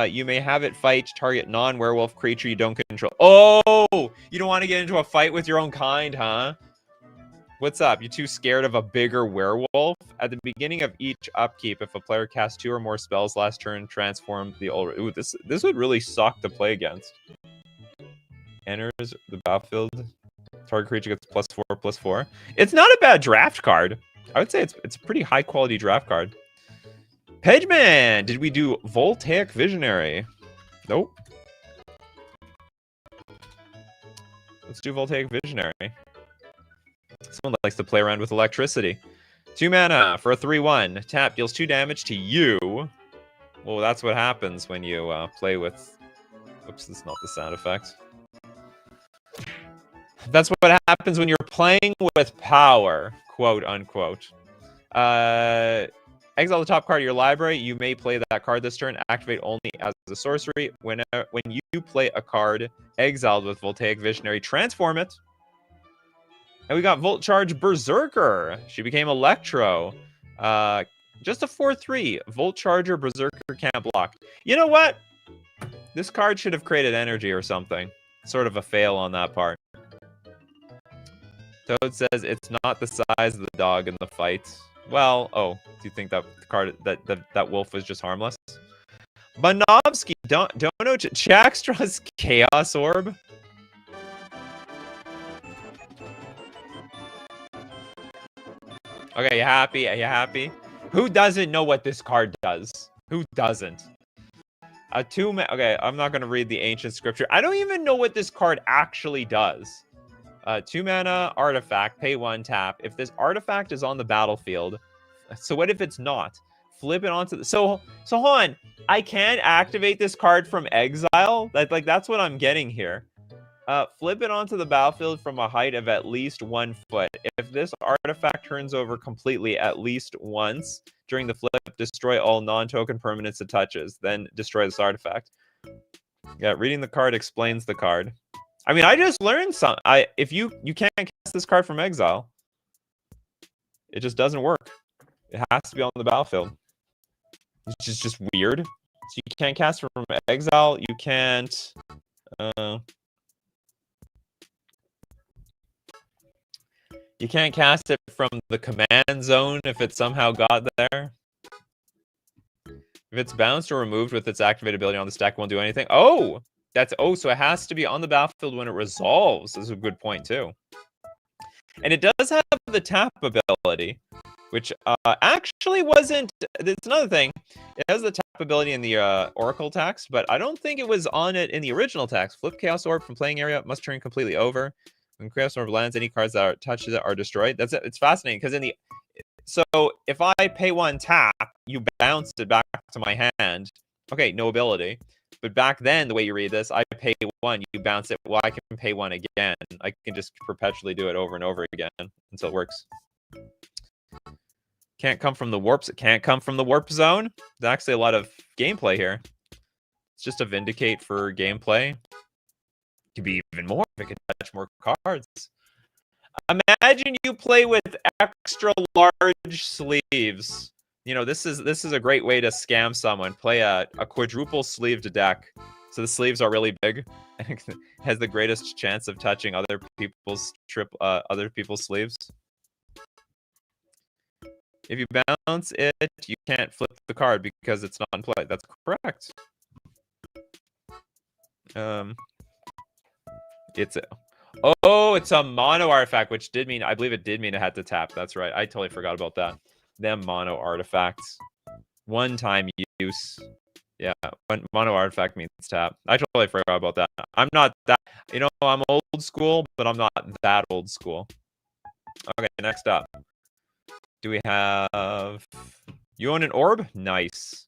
you may have it fight target non-werewolf creature you don't control. Oh, you don't want to get into a fight with your own kind, huh? What's up? You too scared of a bigger werewolf? At the beginning of each upkeep, if a player casts 2 or more spells last turn, transform the old. Ooh, this would really suck to play against. Enters the battlefield. Target creature gets +4/+4. It's not a bad draft card. I would say it's a pretty high quality draft card. Pedgeman! Did we do Voltaic Visionary? Nope. Let's do Voltaic Visionary. Someone likes to play around with electricity. 2 mana for a 3/1. Tap deals 2 damage to you. Well, that's what happens when you play with... Oops, that's not the sound effect. That's what happens when you're playing with power, quote unquote. Exile the top card of your library. You may play that card this turn. Activate only as a sorcery. When you play a card exiled with Voltaic Visionary, transform it. And we got Volt Charge Berserker. She became Electro. Just a 4/3. Volt Charger Berserker can't block. You know what? This card should have created energy or something. Sort of a fail on that part. Toad says it's not the size of the dog in the fight. Well, do you think that the card that wolf was just harmless? Bonovsky, don't know Chakstra's Chaos Orb. Okay, you happy? Are you happy? Who doesn't know what this card does? Who doesn't? Okay, I'm not gonna read the ancient scripture. I don't even know what this card actually does. 2 mana artifact, pay 1, tap. If this artifact is on the battlefield, so what if it's not? Flip it onto the... So hold on. I can't activate this card from exile? That's what I'm getting here. Flip it onto the battlefield from a height of at least 1 foot. If this artifact turns over completely at least once during the flip, destroy all non-token permanents it touches. Then destroy this artifact. Yeah, reading the card explains the card. I mean, I just learned something. If you can't cast this card from exile, it just doesn't work. It has to be on the battlefield. Which is just weird. So you can't cast from exile. You can't. You can't cast it from the command zone if it somehow got there. If it's bounced or removed with its activated ability on the stack, it won't do anything. Oh! So it has to be on the battlefield when it resolves. This is a good point, too. And it does have the tap ability, which actually wasn't... It's another thing. It has the tap ability in the Oracle text, but I don't think it was on it in the original text. Flip Chaos Orb from playing area must turn completely over. When Chaos Orb lands, any cards that are touched are destroyed. That's it. It's fascinating, because So if I pay 1 tap, you bounce it back to my hand. Okay, no ability. But back then, the way you read this, I pay 1, you bounce it. Well, I can pay 1 again. I can just perpetually do it over and over again until it works. Can't come from the warps. It can't come from the warp zone. There's actually a lot of gameplay here. It's just a Vindicate for gameplay. Could be even more if it can touch more cards. Imagine you play with extra large sleeves. You know, this is a great way to scam someone. Play a quadruple sleeved deck. So the sleeves are really big. I think it has the greatest chance of touching other people's sleeves. If you bounce it, you can't flip the card because it's not in play. That's correct. It's a mono artifact, which did mean, I believe it did mean it had to tap. That's right. I totally forgot about that. Them mono artifacts. One-time use. Yeah, mono artifact means tap. I totally forgot about that. I'm not that, I'm old school, but I'm not that old school. Okay, next up. Do we have... You own an orb? Nice.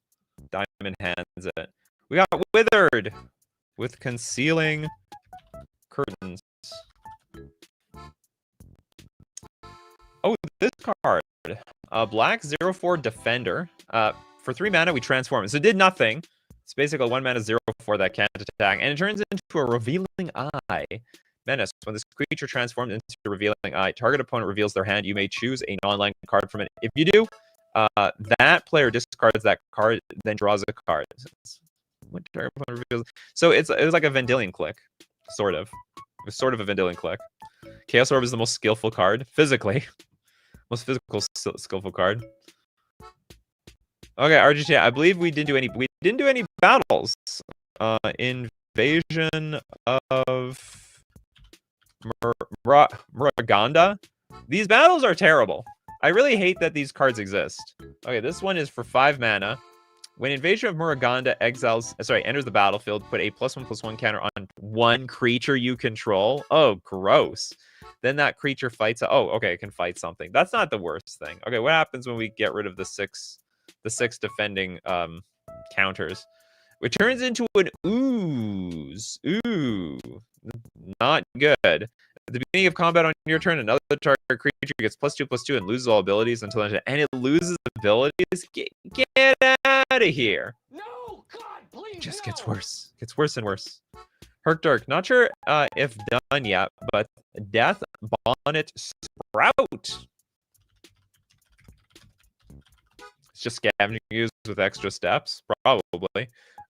Diamond hands it. We got Withered with Concealing Curtains. Oh, this card. Black 0/4 Defender. For 3 mana, we transform it. So it did nothing. It's basically 1 mana 0/4 that can't attack. And it turns into a Revealing Eye. Menace. When this creature transforms into a Revealing Eye, target opponent reveals their hand. You may choose a non-land card from it. If you do, that player discards that card, then draws a card. So it was like a Vendilion Click, sort of. It was sort of a Vendilion Click. Chaos Orb is the most skillful card, physically. Most physical skillful card. Okay, RGT. I believe we didn't do any battles. Invasion of Muraganda. These battles are terrible. I really hate that these cards exist. Okay, this one is for 5 mana. When Invasion of Muraganda enters the battlefield, put a +1/+1 counter on 1 creature you control. Oh, gross. Then that creature fights. Oh, okay, it can fight something. That's not the worst thing. Okay, what happens when we get rid of the six defending counters? It turns into an ooze. Ooh, not good. At the beginning of combat on your turn, another target creature gets +2/+2 and loses all abilities until end. And it loses abilities. Get out of here. No, God, please. It just gets worse. Gets worse and worse. Herc-Dark. Not sure if done yet, but Death Bonnet Sprout. It's just scavenging use with extra steps, probably.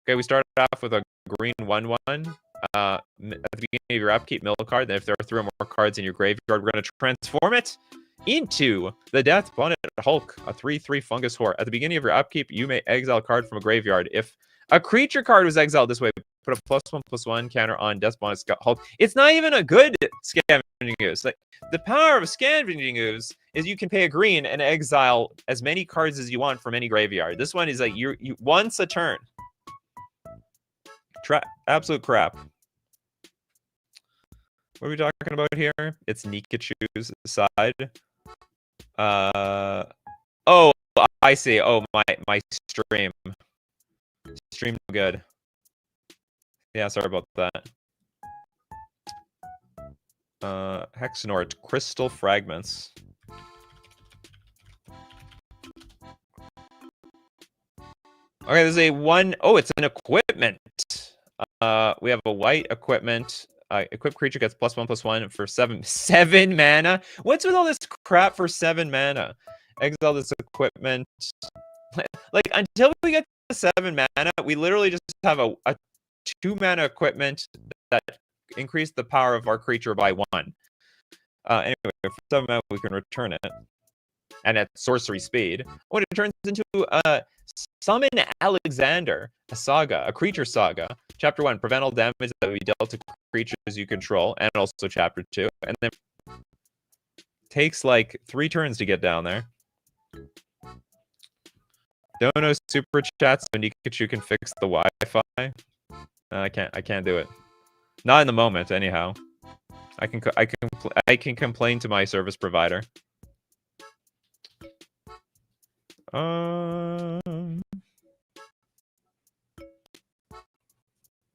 Okay, we started off with a green 1/1. At the beginning of your upkeep, mill a card. Then if there are 3 or more cards in your graveyard, we're going to transform it into the Death Bonnet Hulk, a 3/3 fungus whore. At the beginning of your upkeep, you may exile a card from a graveyard. If a creature card was exiled this way, put a +1/+1 counter on Death Bonnet Hulk. It's not even a good scavenging use. Like, the power of scavenging use is you can pay a green and exile as many cards as you want from any graveyard. This one is like you once a turn. Absolute crap. What are we talking about here? It's Nikachu's side. Oh, I see. Oh, my stream. Stream good. Yeah, sorry about that. Hexenort, Crystal Fragments. Okay, there's a 1. Oh, it's an equipment. We have a white equipment. Equipped creature gets +1/+1 for 7 mana. What's with all this crap for 7 mana? Exile this equipment. Like, until we get to 7 mana, we literally just have a 2 mana equipment that increase the power of our creature by 1. Anyway, for 7 mana, we can return it. And at sorcery speed. When it turns into Summon Alexander, a creature saga. Chapter 1, prevent all damage that we dealt to creatures you control. And also Chapter 2. And then takes like 3 turns to get down there. Dono super chats so Nikachu can fix the Wi-Fi. I can't do it. Not in the moment, anyhow. I can complain to my service provider.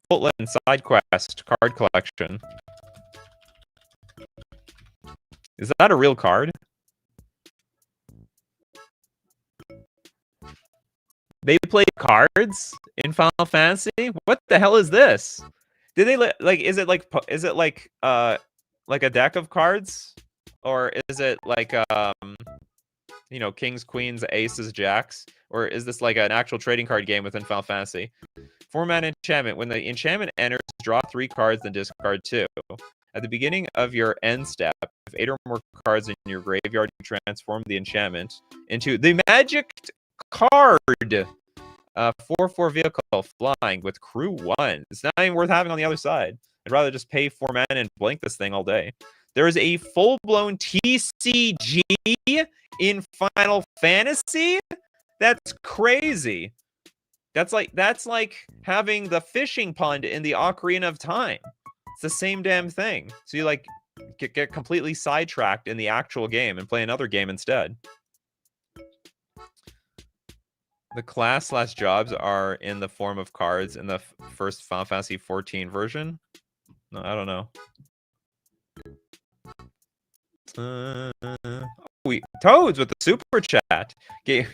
Portland side quest card collection. Is that a real card? They play cards in Final Fantasy? What the hell is this? Did they like? Is it like a deck of cards, or is it like kings, queens, aces, jacks, or is this like an actual trading card game within Final Fantasy? 4-mana enchantment. When the enchantment enters, draw 3 cards, then discard 2. At the beginning of your end step, if 8 or more cards in your graveyard, you transform the enchantment into the magic card. 4/4 vehicle flying with crew 1. It's not even worth having on the other side. I'd rather just pay 4 mana and blink this thing all day. There is a full-blown TCG in Final Fantasy? That's crazy. That's like having the fishing pond in the Ocarina of Time. It's the same damn thing. So you like get completely sidetracked in the actual game and play another game instead. The class/jobs are in the form of cards in the first Final Fantasy 14 version. No, I don't know. Toads with the super chat. Get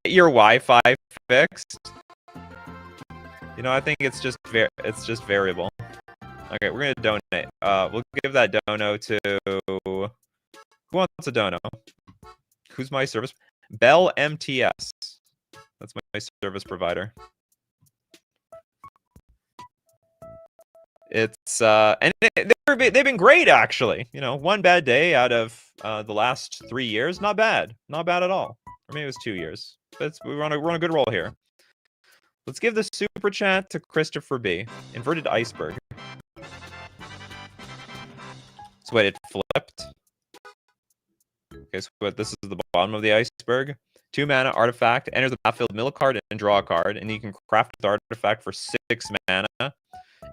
your Wi-Fi fixed. I think it's just variable. Okay, we're gonna donate. We'll give that dono to who wants a dono? Who's my service? Bell MTS. That's my service provider. It's and they've been great actually. One bad day out of the last 3 years, not bad at all. Or maybe it was 2 years. But we're on a good roll here. Let's give the super chat to Christopher B. Inverted iceberg. So wait, it flipped. Okay, so this is the bottom of the iceberg. 2 mana artifact, enters the battlefield, mill a card and draw a card, and you can craft the artifact for 6 mana.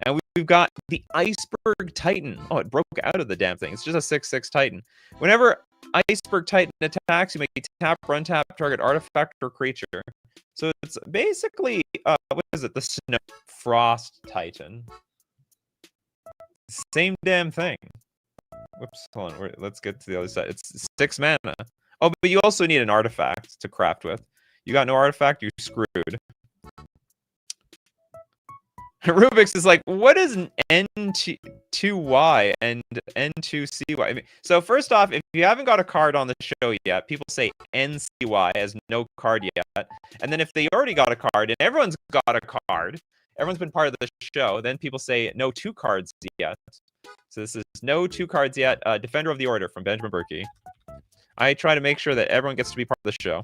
And we've got the Iceberg Titan. Oh, it broke out of the damn thing. It's just a 6/6 Titan. Whenever Iceberg Titan attacks, you may tap or untap target artifact or creature. So it's basically, what is it? The Snow Frost Titan. Same damn thing. Whoops, hold on. Let's get to the other side. It's 6 mana. Oh, but you also need an artifact to craft with. You got no artifact, you're screwed. Rubik's is like, what is an N2Y and N2CY? I mean, so first off, if you haven't got a card on the show yet, people say NCY as no card yet. And then if they already got a card and everyone's got a card, everyone's been part of the show, then people say no 2 cards yet. So this is no 2 cards yet. Defender of the Order from Benjamin Berkey. I try to make sure that everyone gets to be part of the show.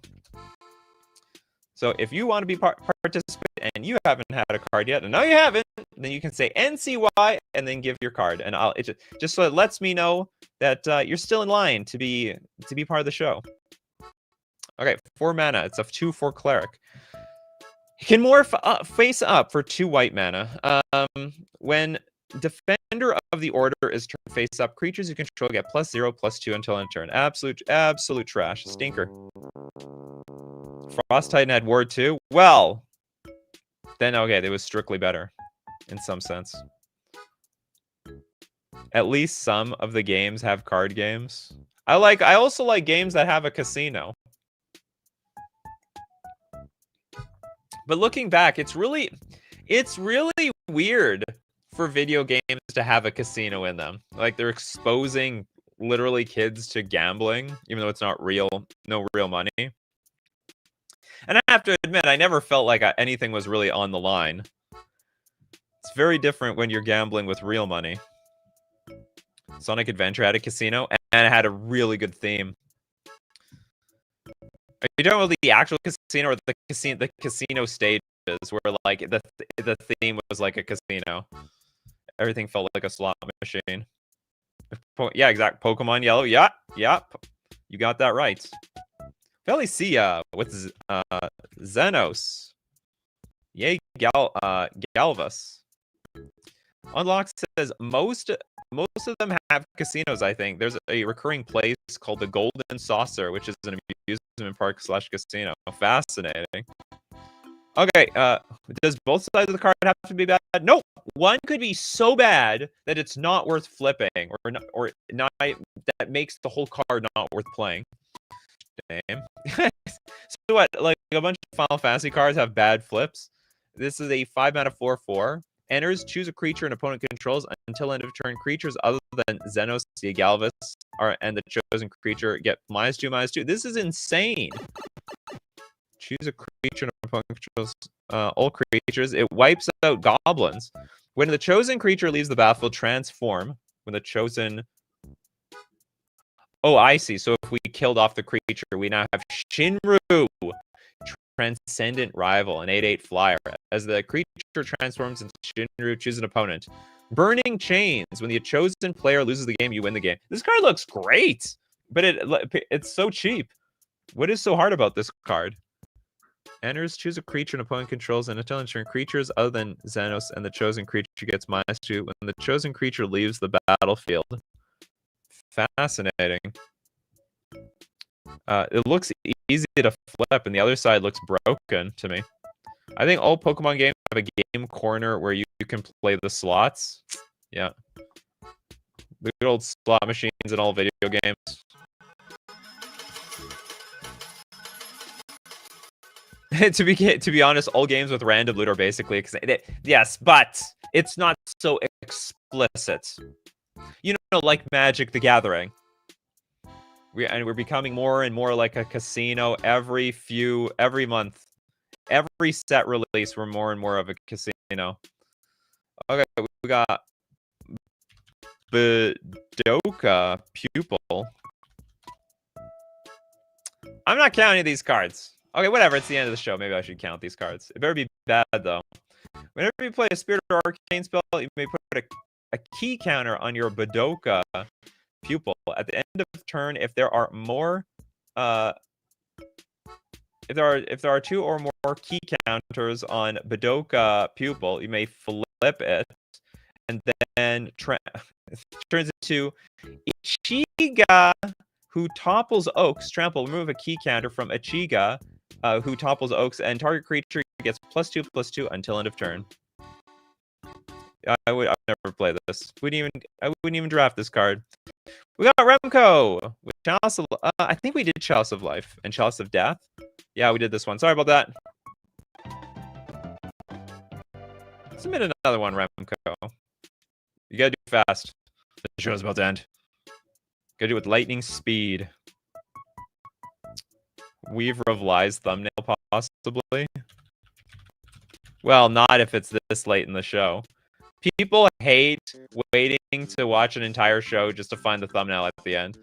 So if you want to be participate and you haven't had a card yet, and no, you haven't, then you can say NCY and then give your card, and it just so it lets me know that you're still in line to be part of the show. Okay, 4 mana. It's a 2/4 cleric. You can morph face up for 2 white mana. When Defender of the Order is turned face up, creatures you control get +0/+2 until end turn. Absolute trash. Stinker. Frost Titan had Ward 2. Well, then okay, it was strictly better in some sense. At least some of the games have card games. I also like games that have a casino. But looking back, it's really weird for video games to have a casino in them. Like they're exposing literally kids to gambling, even though it's not no real money. And I have to admit, I never felt like anything was really on the line. It's very different when you're gambling with real money. Sonic Adventure had a casino, and it had a really good theme. Are you talking about the actual casino or the casino stages where like the theme was like a casino? Everything felt like a slot machine. Yeah, exact. Pokemon Yellow. Yeah. You got that right. Felicia with Xenos. Yay, Galvas. Unlock says most of them have casinos, I think. There's a recurring place called the Golden Saucer, which is an amusement park / casino. Fascinating. Okay, does both sides of the card have to be bad? Nope. One could be so bad that it's not worth flipping, or not that makes the whole card not worth playing. name. So what? Like a bunch of Final Fantasy cards have bad flips. This is a 5-mana 4/4. Enters, choose a creature an opponent controls until end of turn. Creatures other than Xenos, Galvus, and the chosen creature get -2/-2. This is insane. Choose a creature an opponent controls all creatures. It wipes out goblins. When the chosen creature leaves the battlefield, transform. When the chosen... Oh, I see. So if we killed off the creature, we now have Shinru, Transcendent Rival, an 8/8 flyer. As the creature transforms into Shinru, choose an opponent. Burning Chains. When the chosen player loses the game, you win the game. This card looks great, but it's so cheap. What is so hard about this card? Enters, choose a creature an opponent controls, and until end turn, creatures other than Xenos and the chosen creature gets -2 when the chosen creature leaves the battlefield. Fascinating. It looks easy to flip, and the other side looks broken to me. I think all Pokemon games have a game corner where you can play the slots. Yeah. The good old slot machines in all video games. To be honest, all games with random loot are basically... Yes, but it's not so explicit. You know, like Magic the Gathering. We're becoming more and more like a casino every month. Every set release, we're more and more of a casino. Okay, we got Budoka Pupil. I'm not counting these cards. Okay, whatever. It's the end of the show. Maybe I should count these cards. It better be bad, though. Whenever you play a Spirit or Arcane spell, you may put a key counter on your Budoka Pupil. At the end of turn, if there are more... If there are 2 or more key counters on Budoka Pupil, you may flip it, and then turns into Ichiga, who topples Oaks. Trample. Remove a key counter from Ichiga, who topples Oaks, and target creature gets +2/+2 until end of turn. I would never play this. I wouldn't even draft this card. We got Remco with Chalice of... I think we did Chalice of Life and Chalice of Death. Yeah, we did this one. Sorry about that. Submit another one, Remco. You gotta do it fast. The show's about to end. Gotta do it with lightning speed. Weaver of Lies thumbnail, possibly. Well, not if it's this late in the show. People hate waiting to watch an entire show just to find the thumbnail at the end.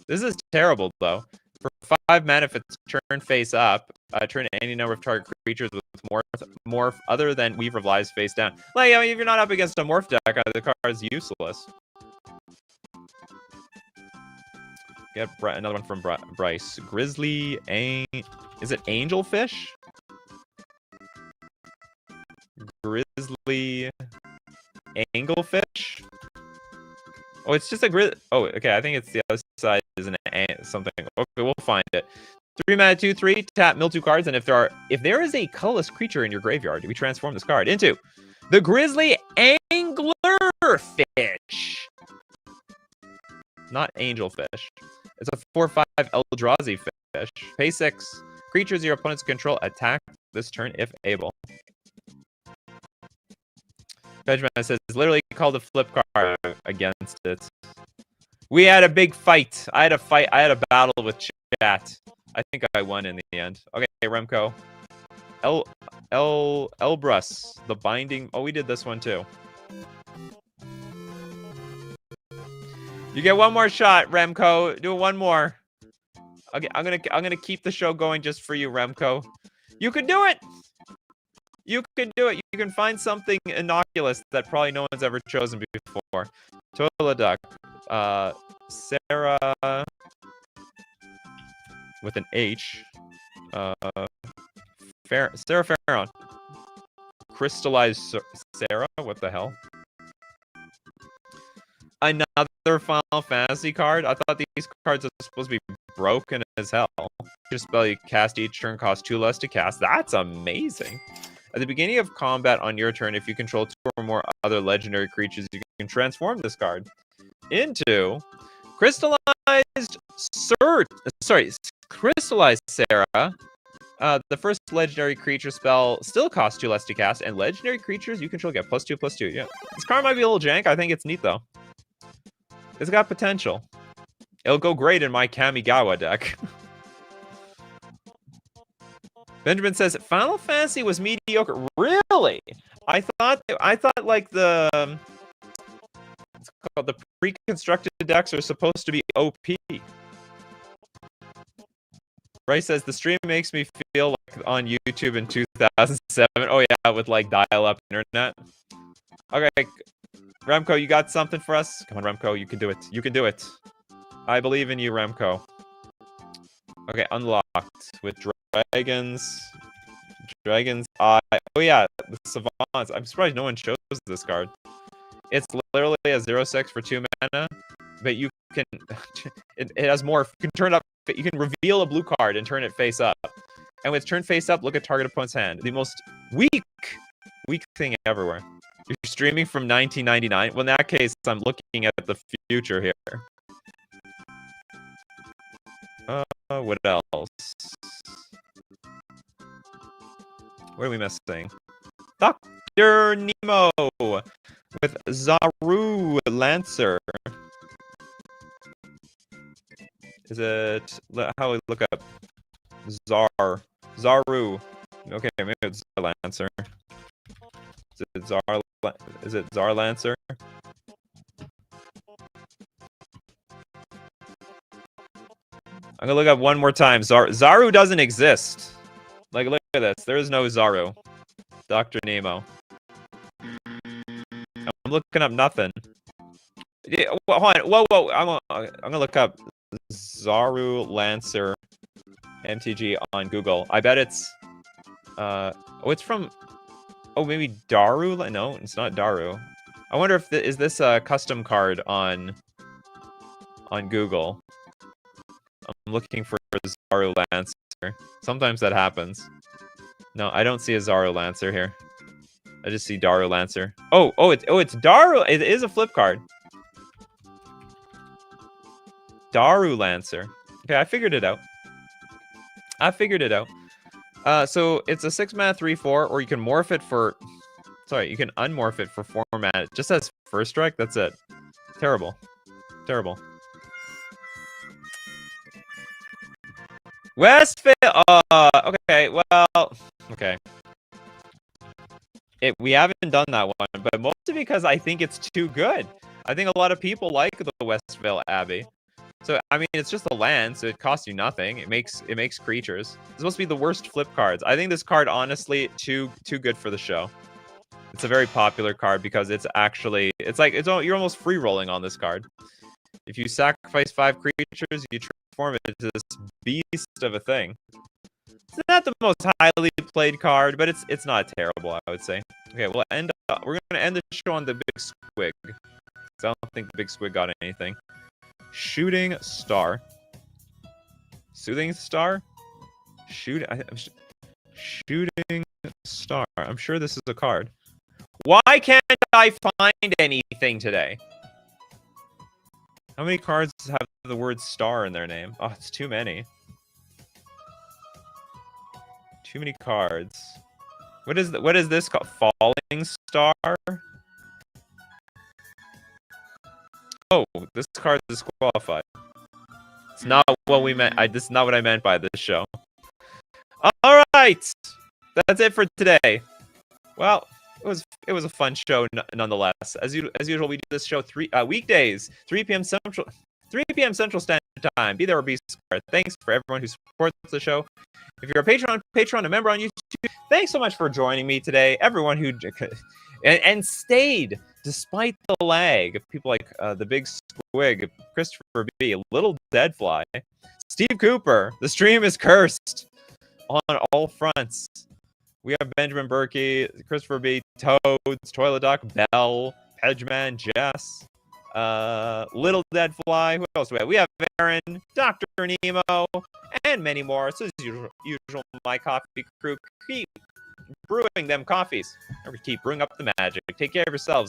This is terrible, though. For 5 mana, if it's turn face up, turn any number of target creatures with morph other than Weaver of Lies face down. Like, I mean, if you're not up against a morph deck, the card's useless. Get another one from Bryce. Grizzly, is it Angelfish? Grizzly, Anglefish? Oh, it's just a Oh, okay. I think it's the other side is something. Okay, we'll find it. 3 mana, 2/3. Tap, mill 2 cards, and if there is a colorless creature in your graveyard, we transform this card into the Grizzly Anglerfish. Not Angelfish. It's a 4/5 Eldrazi fish. Pay 6. Creatures your opponent's control attack this turn if able. Benjamin says it's literally called a flip card against it. We had a big fight. I had a battle with chat. I think I won in the end. Okay, Remco. Elbrus, the binding. Oh, we did this one too. You get one more shot, Remco. Do one more. Okay, I'm gonna keep the show going just for you, Remco. You can do it. You can do it. You can find something innocuous that probably no one's ever chosen before. Tola Duck. Sarah with an H. Sarah Farron. Crystallized Sarah? What the hell? Another Final Fantasy card? I thought these cards are supposed to be broken as hell. Just spell you cast each turn, cost 2 less to cast. That's amazing. At the beginning of combat on your turn, if you control 2 or more other legendary creatures, you can transform this card into Crystalline Crystallized Sarah. The first legendary creature spell still costs 2 less to cast, and legendary creatures you control get +2/+2. Yeah, this card might be a little jank. I think it's neat though. It's got potential. It'll go great in my Kamigawa deck. Benjamin says Final Fantasy was mediocre. Really? I thought like the what's it called, the pre-constructed decks are supposed to be OP. Ray says the stream makes me feel like on YouTube in 2007. Oh yeah, with like dial-up internet. Okay, Remco, you got something for us? Come on, Remco, you can do it. You can do it. I believe in you, Remco. Okay, unlocked with dragons. Dragon's Eye. Oh yeah, the Savants. I'm surprised no one chose this card. It's literally a 0/6 for 2 mana, but you can. It has more. You can turn up. You can reveal a blue card and turn it face up. And when it's turned face up, look at target opponent's hand. The most weak thing everywhere. You're streaming from 1999. Well, in that case, I'm looking at the future here. What else? What are we missing? Dr. Nemo with Zaru Lancer. Is it... How do we look up? Zaru. Okay, maybe it's Zar Lancer. Is it Zar Lancer? I'm gonna look up one more time. Zaru doesn't exist. Like, look at this. There is no Zaru. Dr. Nemo. I'm looking up nothing. Yeah, hold on. Whoa. I'm gonna look up Zaru Lancer MTG on Google. I bet it's... Oh, it's from... Oh, maybe Daru? No, it's not Daru. I wonder if is this a custom card on Google. I'm looking for Zaru Lancer. Sometimes that happens. No, I don't see a Zaru Lancer here. I just see Daru Lancer. Oh, it's Daru. It is a flip card. Daru Lancer. Okay, I figured it out. So it's a 6-mana 3/4, or you can morph it for... Sorry, you can unmorph it for 4 mana. It just has first strike. That's it. Terrible. Westvale. Okay. Well, okay. We haven't done that one, but mostly because I think it's too good. I think a lot of people like the Westvale Abbey. So I mean, it's just a land, so it costs you nothing. It makes creatures. It's supposed to be the worst flip cards. I think this card, honestly, too good for the show. It's a very popular card because it's you're almost free rolling on this card. If you sacrifice 5 creatures, you transform it into this beast of a thing. It's not the most highly played card, but it's not terrible, I would say. Okay, we're gonna end the show on the Big Squig. I don't think the Big Squig got anything. Shooting Star. Soothing Star? Shooting Star. I'm sure this is a card. Why can't I find anything today? How many cards have the word star in their name? Oh, it's too many. Too many cards. What is this called? Falling Star? Oh, this card is disqualified. It's not what we meant. This is not what I meant by this show. All right, that's it for today. Well, it was a fun show nonetheless. As usual, we do this show weekdays, 3 p.m. Central Standard Time. Be there or be square. Thanks for everyone who supports the show. If you're a Patreon, a member on YouTube, thanks so much for joining me today. Everyone who and stayed despite the lag. People like the Big Squig, Christopher B, Little Deadfly, Steve Cooper. The stream is cursed on all fronts. We have Benjamin Berkey, Christopher B, Toads, Toilet Doc, Bell, Hedgeman, Jess, Little Deadfly. Who else do we have? We have Aaron, Dr. Nemo, and many more. So as usual, my coffee crew keep brewing them coffees. Or keep brewing up the magic. Take care of yourselves.